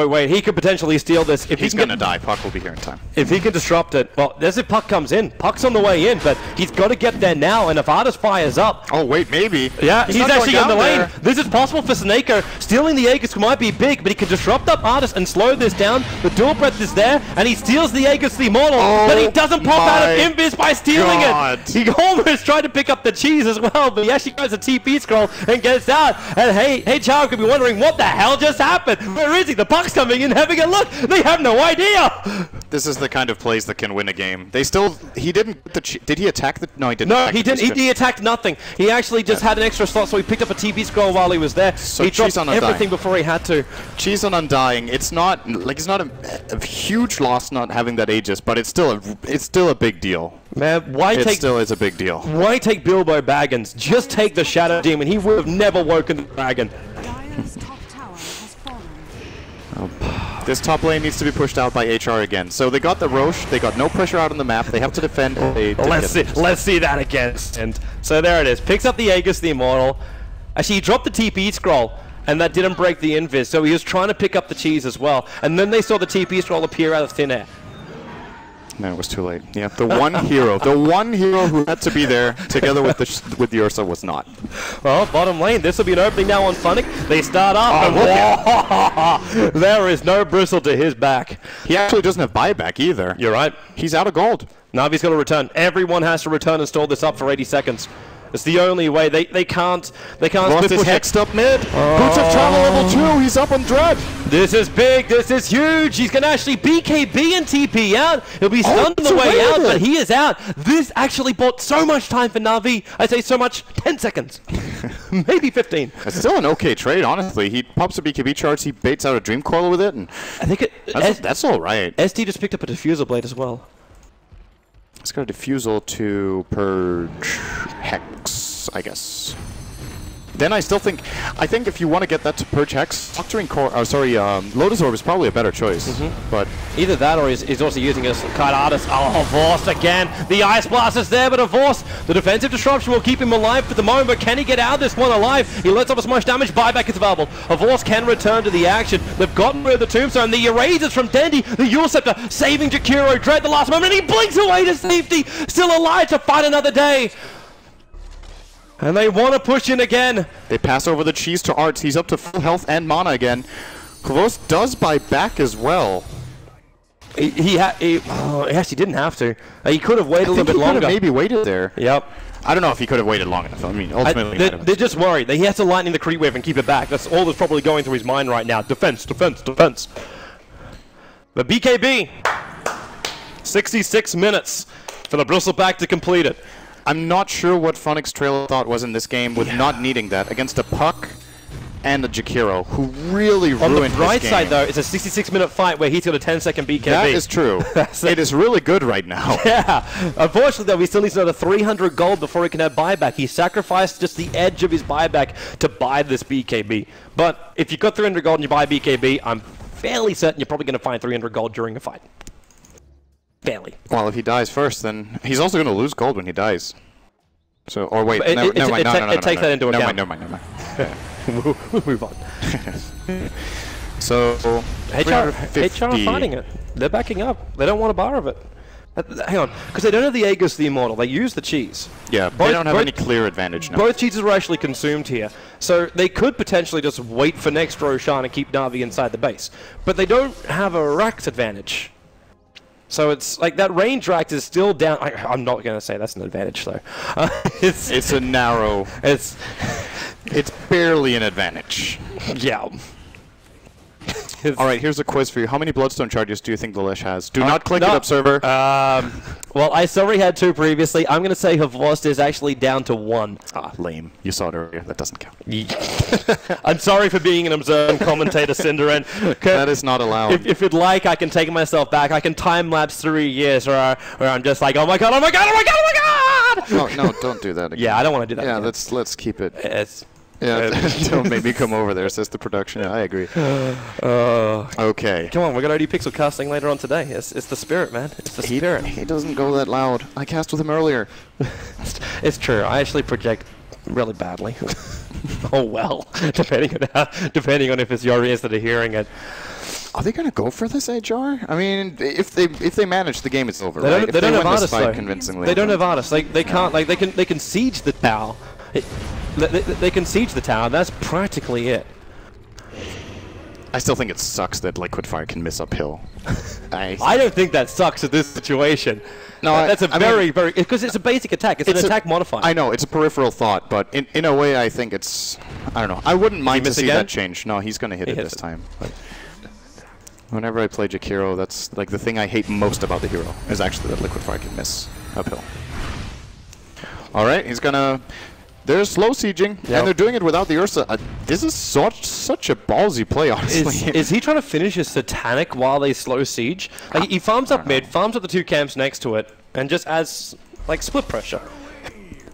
Wait. He could potentially steal this. If he's going to die. Puck will be here in time. If he can disrupt it... Well, there's if Puck comes in. Puck's on the way in, but he's got to get there now, and if Artis fires up... Oh, wait, maybe. Yeah, he's actually in the lane. There. This is possible for Seneco. Stealing the Aegis might be big, but he can disrupt up Artis and slow this down. The dual breath is there, and he steals the Aegis the Immortal, but he doesn't pop out of Invis by stealing it. He almost tried to pick up the cheese as well, but he actually goes a TP scroll and gets out. And hey, Charo could be wondering what the hell just happened. Where is he? The Puck's coming in, having a look. They have no idea. This is the kind of plays that can win a game. They still, he didn't, did he attack the, no he didn't. No, he didn't, he attacked nothing. He actually just had an extra slot, so he picked up a TP scroll while he was there. So he dropped everything before he had to. Cheese on Undying, it's not, like it's not a huge loss not having that Aegis, but it's still a big deal. Man, it still is a big deal. Why take Bilbo Baggins? Just take the Shadow Demon. He would have never woken the dragon. Dire's top tower has fallen. This top lane needs to be pushed out by HR again. So they got the Roche, they got no pressure out on the map, they have to defend. Let's see that again. And so there it is. Picks up the Aegis, the Immortal. Actually, he dropped the TP scroll, and that didn't break the Invis, so he was trying to pick up the cheese as well. And then they saw the TP scroll appear out of thin air. No, it was too late. Yeah, the one hero who had to be there together with the Ursa was not. Well, bottom lane, this will be an opening now on Funnick. They start up, and there is no bristle to his back. He actually doesn't have buyback either. You're right. He's out of gold. Na'Vi's got to return. Everyone has to return and stall this up for 80 seconds. It's the only way. They can't Lost his hexed up mid. Boots of travel level 2. He's up on Dread. This is big. This is huge. He's going to actually BKB and TP out. He'll be stunned on the way out, but he is out. This actually bought so much time for Na'Vi. I say so much, 10 seconds. Maybe 15. It's still an okay trade, honestly. He pops a BKB charge, he baits out a Dream Coil with it, and I think that's all right. ST just picked up a Diffusal Blade as well. It's got a Diffusal to purge Hex, I guess. Then I think if you want to get that to purge Hex, Lotus Orb is probably a better choice. But either that or he's also using a Kite Artist. Oh, Vorst again. The Ice Blast is there, but a Vorst, the defensive disruption will keep him alive for the moment, but can he get out of this one alive? He lets off as much damage. Buyback is available. A Vorst can return to the action. They've gotten rid of the Tombstone. The HellRaisers from Dendy. The Yule Scepter saving Jakiro. Dread the last moment, and he blinks away to safety. Still alive to fight another day. And they want to push in again. They pass over the cheese to Arts. He's up to full health and mana again. Kvos does buy back as well. He actually didn't have to. He could have waited a little bit longer. He could have maybe waited there. Yep. I don't know if he could have waited long enough. I mean, ultimately, they're just worried. He has to lightning the creep wave and keep it back. That's all that's probably going through his mind right now. Defense, defense, defense. But BKB, 66 minutes for the Bristleback to complete it. I'm not sure what Funnick's trail of thought was in this game with not needing that against a Puck and a Jakiro, who really ruined his game. On the bright side, though, it's a 66-minute fight where he's got a 10-second BKB. That is true. It is really good right now. Yeah. Unfortunately, though, he still needs another 300 gold before he can have buyback. He sacrificed just the edge of his buyback to buy this BKB. But if you've got 300 gold and you buy BKB, I'm fairly certain you're probably going to find 300 gold during a fight. Fairly. Well, if he dies first, then he's also going to lose gold when he dies. So, or wait, it takes that into account. Never mind. We'll move on. So, HR are fighting it. They're backing up. They don't want a bar of it. Hang on, because they don't have the Aegis the Immortal. They use the cheese. Yeah, they don't have any clear advantage now. Both cheeses were actually consumed here. So they could potentially just wait for next Roshan and keep Na'Vi inside the base. But they don't have a Rax advantage. So it's like that range rack is still down. I'm not going to say that's an advantage, though. It's a narrow. It's barely an advantage. Yeah. All right, here's a quiz for you. How many Bloodstone charges do you think the Lish has? Do not click it up, server. Well, I already had 2 previously. I'm going to say her Vorst is actually down to 1. Ah, lame. You saw it earlier. That doesn't count. I'm sorry for being an observant commentator, Cinderin. That is not allowed. If you'd like, I can take myself back. I can time-lapse 3 years where I'm just like, oh my god, oh my god, oh my god, oh my god! No, don't do that again. Yeah, I don't want to do that Yeah, again. let's keep it. It's... Yeah, don't make me come over there, says the production. Yeah, I agree. Okay. Come on, we're going to do pixel casting later on today. It's the spirit, man. It's the spirit. He doesn't go that loud. I cast with him earlier. It's true. I actually project really badly. Oh well, depending on if it's your ears that are hearing it. Are they gonna go for this HR? I mean, if they manage, the game is over. They right? don't, they don't have artists though. Convincingly. They don't have artists. They can't they can siege the tower. They can siege the tower. That's practically it. I still think it sucks that Liquid Fire can miss uphill. I don't think that sucks in this situation. No, that's I mean, because it's a basic attack. It's an attack modifier. I know, it's a peripheral thought, but in a way, I think it's... I don't know. I wouldn't mind to see that change. No, he's going to hit it this time. But whenever I play Jakiro, that's like the thing I hate most about the hero, is actually that Liquid Fire can miss uphill. Alright, he's going to... They're slow sieging, and they're doing it without the Ursa. This is such a ballsy play, honestly. Is he trying to finish his Satanic while they slow siege? Like, he farms up mid, farms up the 2 camps next to it, and just adds, like, split pressure.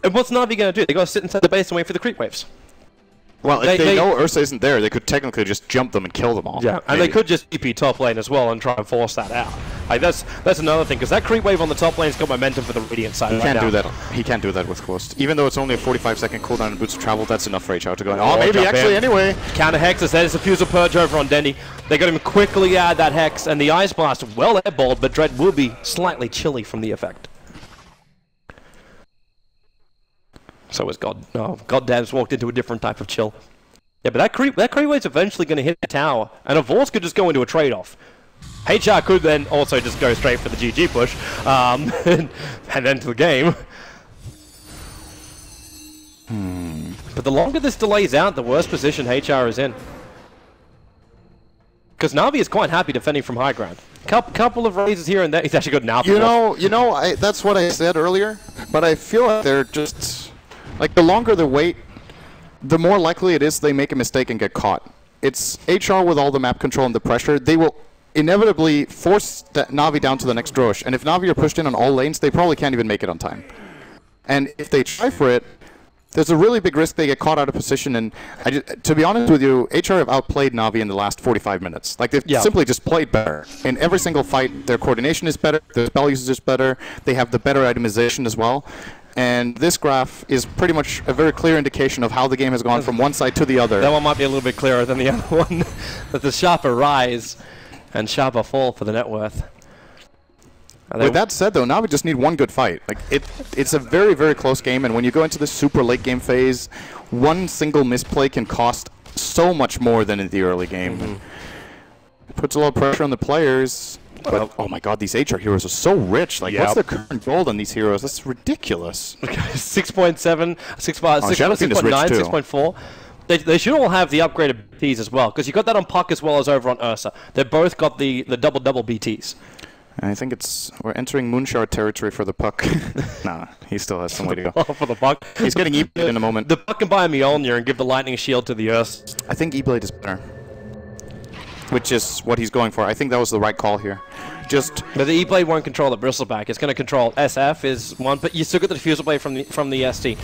And what's Na'Vi going to do? They got to sit inside the base and wait for the creep waves. Well, if they know Ursa isn't there, they could technically just jump them and kill them all. Yeah, and they could just TP top lane as well and try and force that out. Like that's another thing, because that creep wave on the top lane's got momentum for the Radiant side. He can't do that. He can't do that with Ghost. Even though it's only a 45-second cooldown and boots of travel, that's enough for HR to go. Oh, maybe actually anyway. Counter Hex is there's a Fusel Purge over on Dendy. They got him quickly add that Hex, and the Ice Blast well airballed, but Dread will be slightly chilly from the effect. So is God. No, Goddamn's walked into a different type of chill. Yeah, but that creep wave's eventually going to hit the tower, and a Vorce could just go into a trade-off. HR could then also just go straight for the GG push, and end the game. But the longer this delays out, the worse position HR is in. Because Na'Vi is quite happy defending from high ground. Couple of raises here and there. He's actually got an alpha. You know, that's what I said earlier, but I feel like they're just... Like, the longer the wait, the more likely it is they make a mistake and get caught. It's HR with all the map control and the pressure. They will inevitably force that Na'Vi down to the next Rosh. And if Na'Vi are pushed in on all lanes, they probably can't even make it on time. And if they try for it, there's a really big risk they get caught out of position. And to be honest with you, HR have outplayed Na'Vi in the last 45 minutes. Like, they've simply just played better. In every single fight, their coordination is better, their spell usage is better, they have the better itemization as well. And this graph is pretty much a very clear indication of how the game has gone from one side to the other. That one might be a little bit clearer than the other one. That the sharper rise and sharper fall for the net worth. With that said, though, now we just need one good fight. Like it's a very, very close game, and when you go into this super late game phase, one single misplay can cost so much more than in the early game. It puts a lot of pressure on the players. But, oh my god, these HR heroes are so rich. Like, what's the current gold on these heroes? That's ridiculous. 6.7, 6.9, 6.4. They should all have the upgraded BTs as well, because you got that on Puck as well as over on Ursa. They've both got the double BTs. I think we're entering Moonshard territory for the Puck. Nah, he still has some way to go. For the Puck. He's getting E-Blade in a moment. The Puck can buy a Mjolnir and give the Lightning Shield to the Ursa. I think E-Blade is better. Which is what he's going for. I think that was the right call here. But the E-Blade won't control the Bristleback. It's going to control SF is one, but you still get the Diffusal Blade from the ST.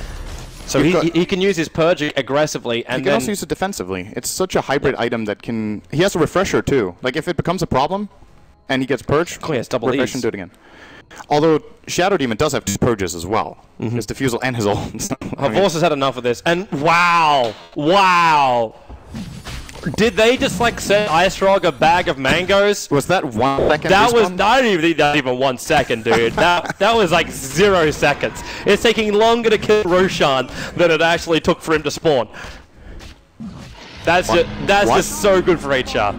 So he can use his Purge aggressively, and he can also use it defensively. It's such a hybrid item that can... He has a Refresher too. Like, if it becomes a problem and he gets Purge, he has double Refresh and do it again. Although Shadow Demon does have 2 Purges as well. His Diffusal and his ult. Vorce has had enough of this, and wow! Did they just like send Ice Rog a bag of mangoes? Was that 1 second? That was not even 1 second, dude. that was like 0 seconds. It's taking longer to kill Roshan than it actually took for him to spawn. That's just so good for HR.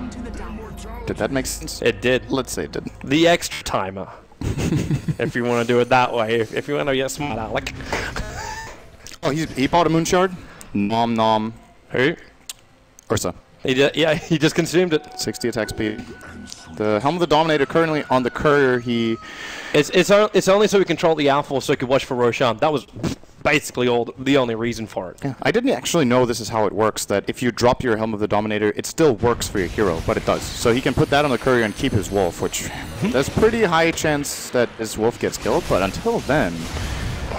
Did that make sense? It did. Let's say it did. The extra timer. If you want to do it that way. If you want to get smart, Alec. Oh, he bought a Moonshard? Nom nom. Who? Ursa. Yeah, he just consumed it. 60 attack speed. The Helm of the Dominator currently on the courier. It's only so we control the Alpha so we could watch for Roshan. That was basically the only reason for it. Yeah. I didn't actually know this is how it works, that if you drop your Helm of the Dominator, it still works for your hero, but it does. So he can put that on the courier and keep his wolf, which there's pretty high chance that his wolf gets killed, but until then,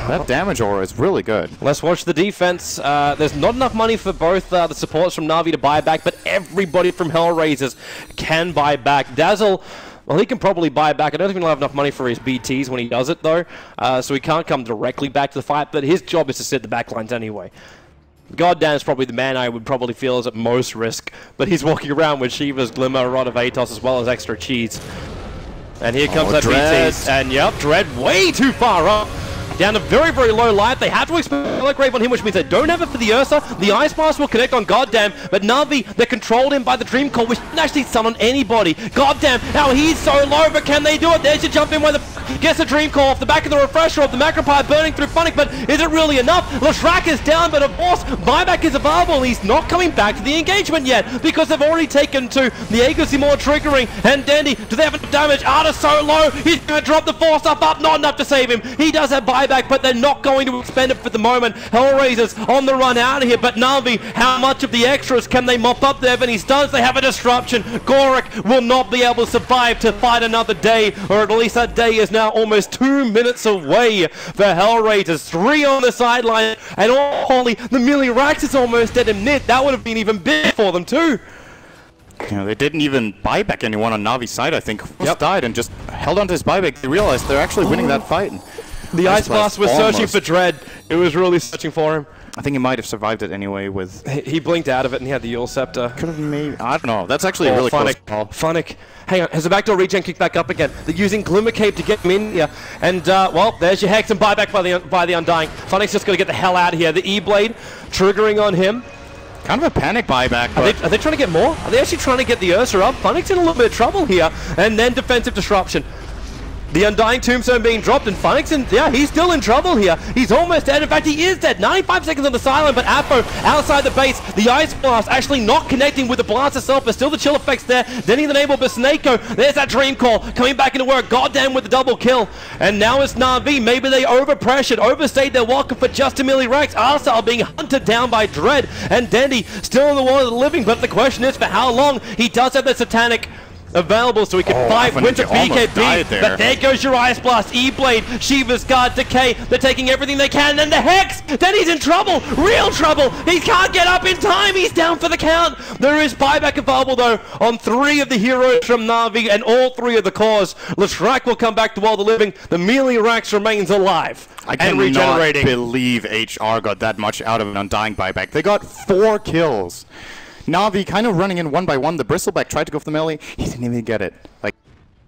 that damage aura is really good. Let's watch the defense. There's not enough money for both the supports from Na'Vi to buy back, but everybody from HellRaisers can buy back. Dazzle, well, he can probably buy back. I don't think he'll have enough money for his BTs when he does it, though, so he can't come directly back to the fight, but his job is to sit the backlines anyway. Goddamn's probably the man I would probably feel is at most risk, but he's walking around with Shiva's Glimmer, Rod of Atos, as well as extra cheese. And here comes that BT, and yep, Dread way too far up. Down to very, very low life. They have to expect HellRaisers on him, which means they don't have it for the Ursa. The Ice Blast will connect on Goddamn, but Na'Vi, they're controlled him by the Dream Core, which doesn't actually summon anybody. Goddamn, now he's so low, but can they do it? There's your jump in where the gets the Dream Core off the back of the refresher of the Macropire burning through Funnick, but is it really enough? Lashrak is down, but of course, buyback is available. He's not coming back to the engagement yet because they've already taken to the Aegis more triggering. And Dandy, do they have enough damage? Arda's so low, he's going to drop the Force up, not enough to save him. He does have buyback, but they're not going to expend it for the moment. HellRaisers on the run out of here, but Na'Vi, how much of the extras can they mop up there? But he does, they have a disruption. Gorik will not be able to survive to fight another day, or at least that day is now almost 2 minutes away for HellRaisers. 3 on the sideline, and oh, holy, the melee Rax is almost dead in mid. That would have been even big for them too. You know, they didn't even buy back anyone on Navi's side, I think. Yep. Died and just held on to his buyback. They realized they're actually winning that fight. The Ice Blast was searching for Dread. It was really searching for him. I think he might have survived it anyway with... He blinked out of it and he had the Yule Scepter. Could have maybe... I don't know. That's actually a really close call. Funnick. Hang on. Has the backdoor regen kicked back up again? They're using Glimmer Cape to get him in here. And, well, there's your Hex and buyback by the Undying. Funnick's just going to get the hell out of here. The E-Blade triggering on him. Kind of a panic buyback. Are they trying to get more? Are they actually trying to get the Ursa up? Funnick's in a little bit of trouble here. And then defensive disruption. The Undying Tombstone being dropped, and Funnick's in, yeah, he's still in trouble here. He's almost dead. In fact, he is dead. 95 seconds on the sideline, but Apo outside the base. The Ice Blast actually not connecting with the blast itself, but still the chill effects there. Then he's enabled by Snako. There's that Dream Call coming back into work. Goddamn with the double kill. And now it's Na'Vi. Maybe they overpressured, overstayed their welcome for just a melee Rax. Arsal being hunted down by Dread, and Dandy still in the War of the Living, but the question is for how long? He does have the Satanic available so he can fight Winter BKB, but there goes your Ice Blast, E-Blade, Shiva's Guard, Decay, they're taking everything they can, and the Hex, then he's in trouble, real trouble, he can't get up in time, he's down for the count. There is buyback available though on 3 of the heroes from Na'Vi and all 3 of the cores. Lashrak will come back to World of the Living, the melee Rax remains alive and regenerating. I cannot believe HR got that much out of an Undying buyback. They got 4 kills. Na'Vi kind of running in one by one. The Bristleback tried to go for the melee. He didn't even get it. Like,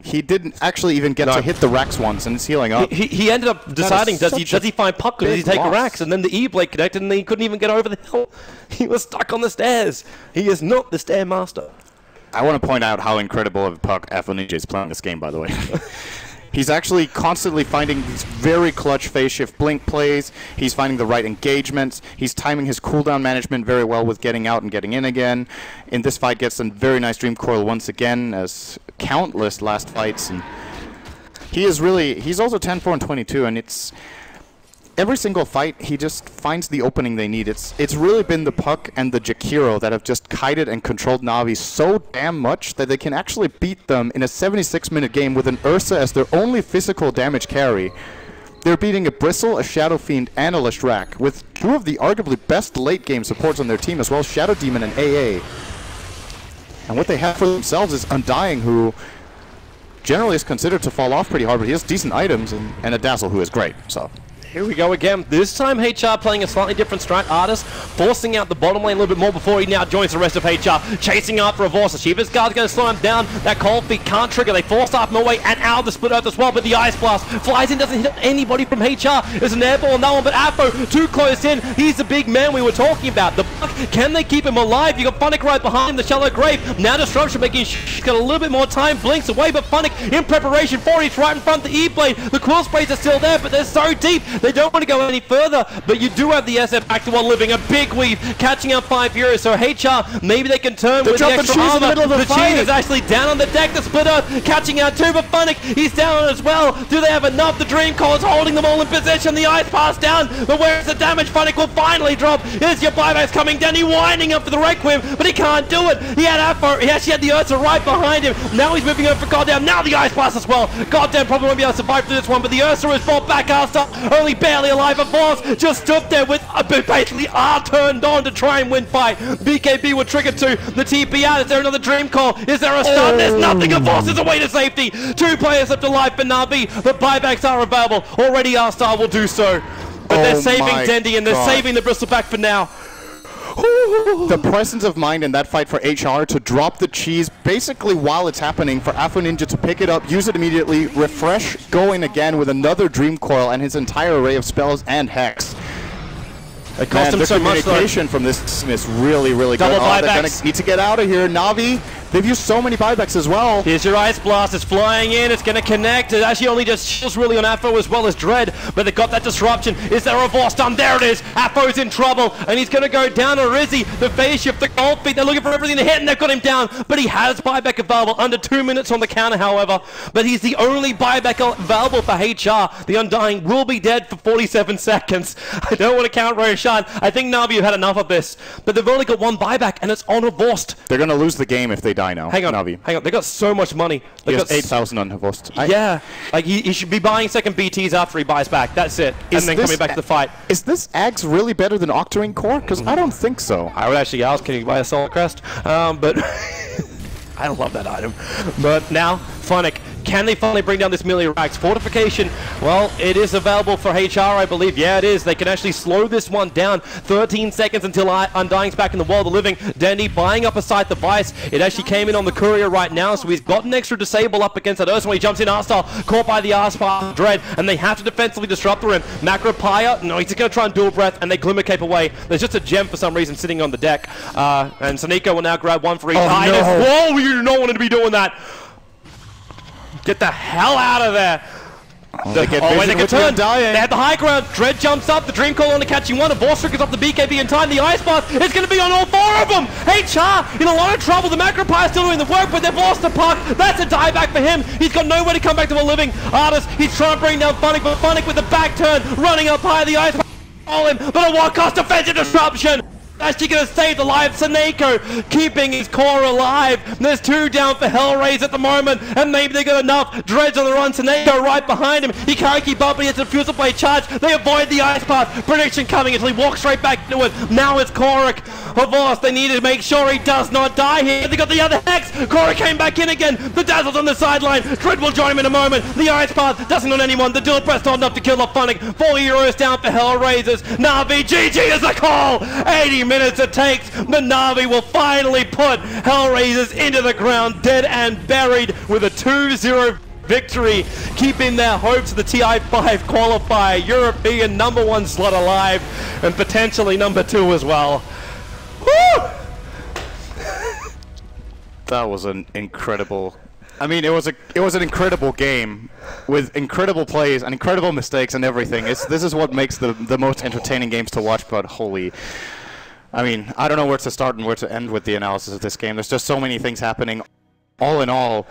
he didn't actually even get to hit the Rax once, and it's healing up. He ended up deciding, does he find Puck or does he take a Rax? And then the E-Blade connected, and then he couldn't even get over the hill. He was stuck on the stairs. He is not the Stair Master. I want to point out how incredible of a Puck Ninja is playing this game, by the way. He's actually constantly finding these very clutch phase shift blink plays. He's finding the right engagements. He's timing his cooldown management very well with getting out and getting in again. In this fight, gets a very nice Dream Coil once again, as countless last fights. And he's also 10-4 and 22, and it's every single fight he just finds the opening they need. It's really been the Puck and the Jakiro that have just kited and controlled Na'Vi so damn much that they can actually beat them in a 76-minute game with an Ursa as their only physical damage carry. They're beating a Bristle, a Shadow Fiend, and a Lashrak, with 2 of the arguably best late-game supports on their team, as well as Shadow Demon and AA. And what they have for themselves is Undying, who generally is considered to fall off pretty hard, but he has decent items, and a Dazzle, who is great, so... Here we go again. This time HR playing a slightly different strat. Artist forcing out the bottom lane a little bit more before he now joins the rest of HR. Chasing after a Vorsa. Shiva's Guard's going to slow him down. That Cold Feet can't trigger. They force off him away and out of the split earth as well. But the Ice Blast flies in, doesn't hit anybody from HR. There's an airball on that one, but Apo too close in. He's the big man we were talking about. The Buck, can they keep him alive? You got Funnick right behind him, the Shallow Grave. Now Disruption making he's got a little bit more time. Blinks away, but Funnick in preparation for it. Right in front of the E-Blade. The Quill Sprays are still there, but they're so deep. They don't want to go any further, but you do have the SF back to one living. A big weave, catching out 5 Furies. So HR, maybe they can turn with the extra armor. The cheese is actually down on the deck. The Split Earth catching out 2, but Funnick, he's down as well. Do they have enough? The Dream Core is holding them all in position. The Ice Pass down, but where's the damage? Funnick will finally drop. Here's your buybacks coming down. He's winding up for the Requiem, but he can't do it. He had Afro. He actually had the Ursa right behind him. Now he's moving over for Goddamn. Now the Ice Pass as well. Goddamn probably won't be able to survive through this one, but the Ursa is brought back after. Only barely alive. A Force just stood there with basically R turned on to try and win fight. BKB were triggered to the TP out. Is there another Dream Call? Is there a stun? There's nothing. A Force is away to safety. 2 players left alive for Na'Vi. The buybacks are available. Already R-Star will do so. But they're saving Dendi and they're saving the Bristleback for now. The presence of mind in that fight for HR to drop the cheese basically while it's happening, for Afro Ninja to pick it up, use it immediately, refresh, go in again with another Dream Coil and his entire array of spells and Hex. It cost him so much. Communication from this is really, really good. Double buybacks. They're gonna need to get out of here. Na'Vi, they've used so many buybacks as well. Here's your Ice Blast. It's flying in. It's going to connect. It actually only just shields really on Afro as well as Dread, but they got that disruption. Is there a Force stun? There it is. Afro's in trouble, and he's going to go down to Rizzy. The phase shift, the gold feet. They're looking for everything to hit, and they've got him down, but he has buyback available. Under 2 minutes on the counter, however, but he's the only buyback available for HR. The Undying will be dead for 47 seconds. I don't want to count Roshan. I think Na'Vi have had enough of this, but they've only got 1 buyback, and it's on Revost. They're going to lose the game if they die now. Hang on, Na'Vi. hang on. They got so much money. They got got 8,000 on Revost. Yeah, like he should be buying second BTs after he buys back. That's it, and then coming back to the fight. Is this Axe really better than Octarine Core? Because I don't think so. I would actually ask, can you buy a Soul Crest? But I love that item. But now, Funnick, can they finally bring down this melee racks? Fortification, well, it is available for HR, I believe. Yeah, it is. They can actually slow this one down. 13 seconds until Undying's back in the world of the living. Dendi buying up a Scythe device. It actually came in on the Courier right now, so he's got an extra disable up against that Ursa when he jumps in R-Style, caught by the R-Spark Dread, and they have to defensively disrupt him. Macro Pyre, no, he's going to try and dual breath, and they Glimmer Cape away. There's just a gem for some reason sitting on the deck. And Saniko will now grab 1 for each. Whoa, you do not want to be doing that. Get the hell out of there. They can turn. They have the high ground. Dread jumps up. The Dream Call only catching 1. A Force triggers off the BKB in time. The Ice Blast is going to be on all 4 of them. HR in a lot of trouble. The Macro Pie is still doing the work, but they've lost the puck. That's a dieback for him. He's got nowhere to come back to a living. Artist, he's trying to bring down Funnick, but Funnick with the back turn, running up high. The Ice Blast all him, but at what cost? Defensive disruption. Actually going to save the life. Saneko keeping his core alive. There's 2 down for HellRaisers at the moment, and maybe they got enough. Dread's on the run. Saneko right behind him. He can't keep up, but he has a Fusel Blade charge. They avoid the Ice Path. Prediction coming until he walks straight back into it. Now it's Korik. Havos, they need to make sure he does not die here. They got the other Hex. Korik came back in again. The Dazzle's on the sideline. Dread will join him in a moment. The Ice Path doesn't on anyone. The dual press not enough to kill off Funnick. 4 euros down for HellRaisers. Na'Vi, GG is the call. 80 minutes it takes, but Na'Vi will finally put HellRaisers into the ground, dead and buried, with a 2-0 victory, keeping their hopes of the TI5 qualifier, European #1 slot alive, and potentially #2 as well. Woo! That was an incredible. I mean, it was an incredible game with incredible plays and incredible mistakes and everything. This is what makes the most entertaining games to watch. But holy. I mean, I don't know where to start and where to end with the analysis of this game. There's just so many things happening. All in all,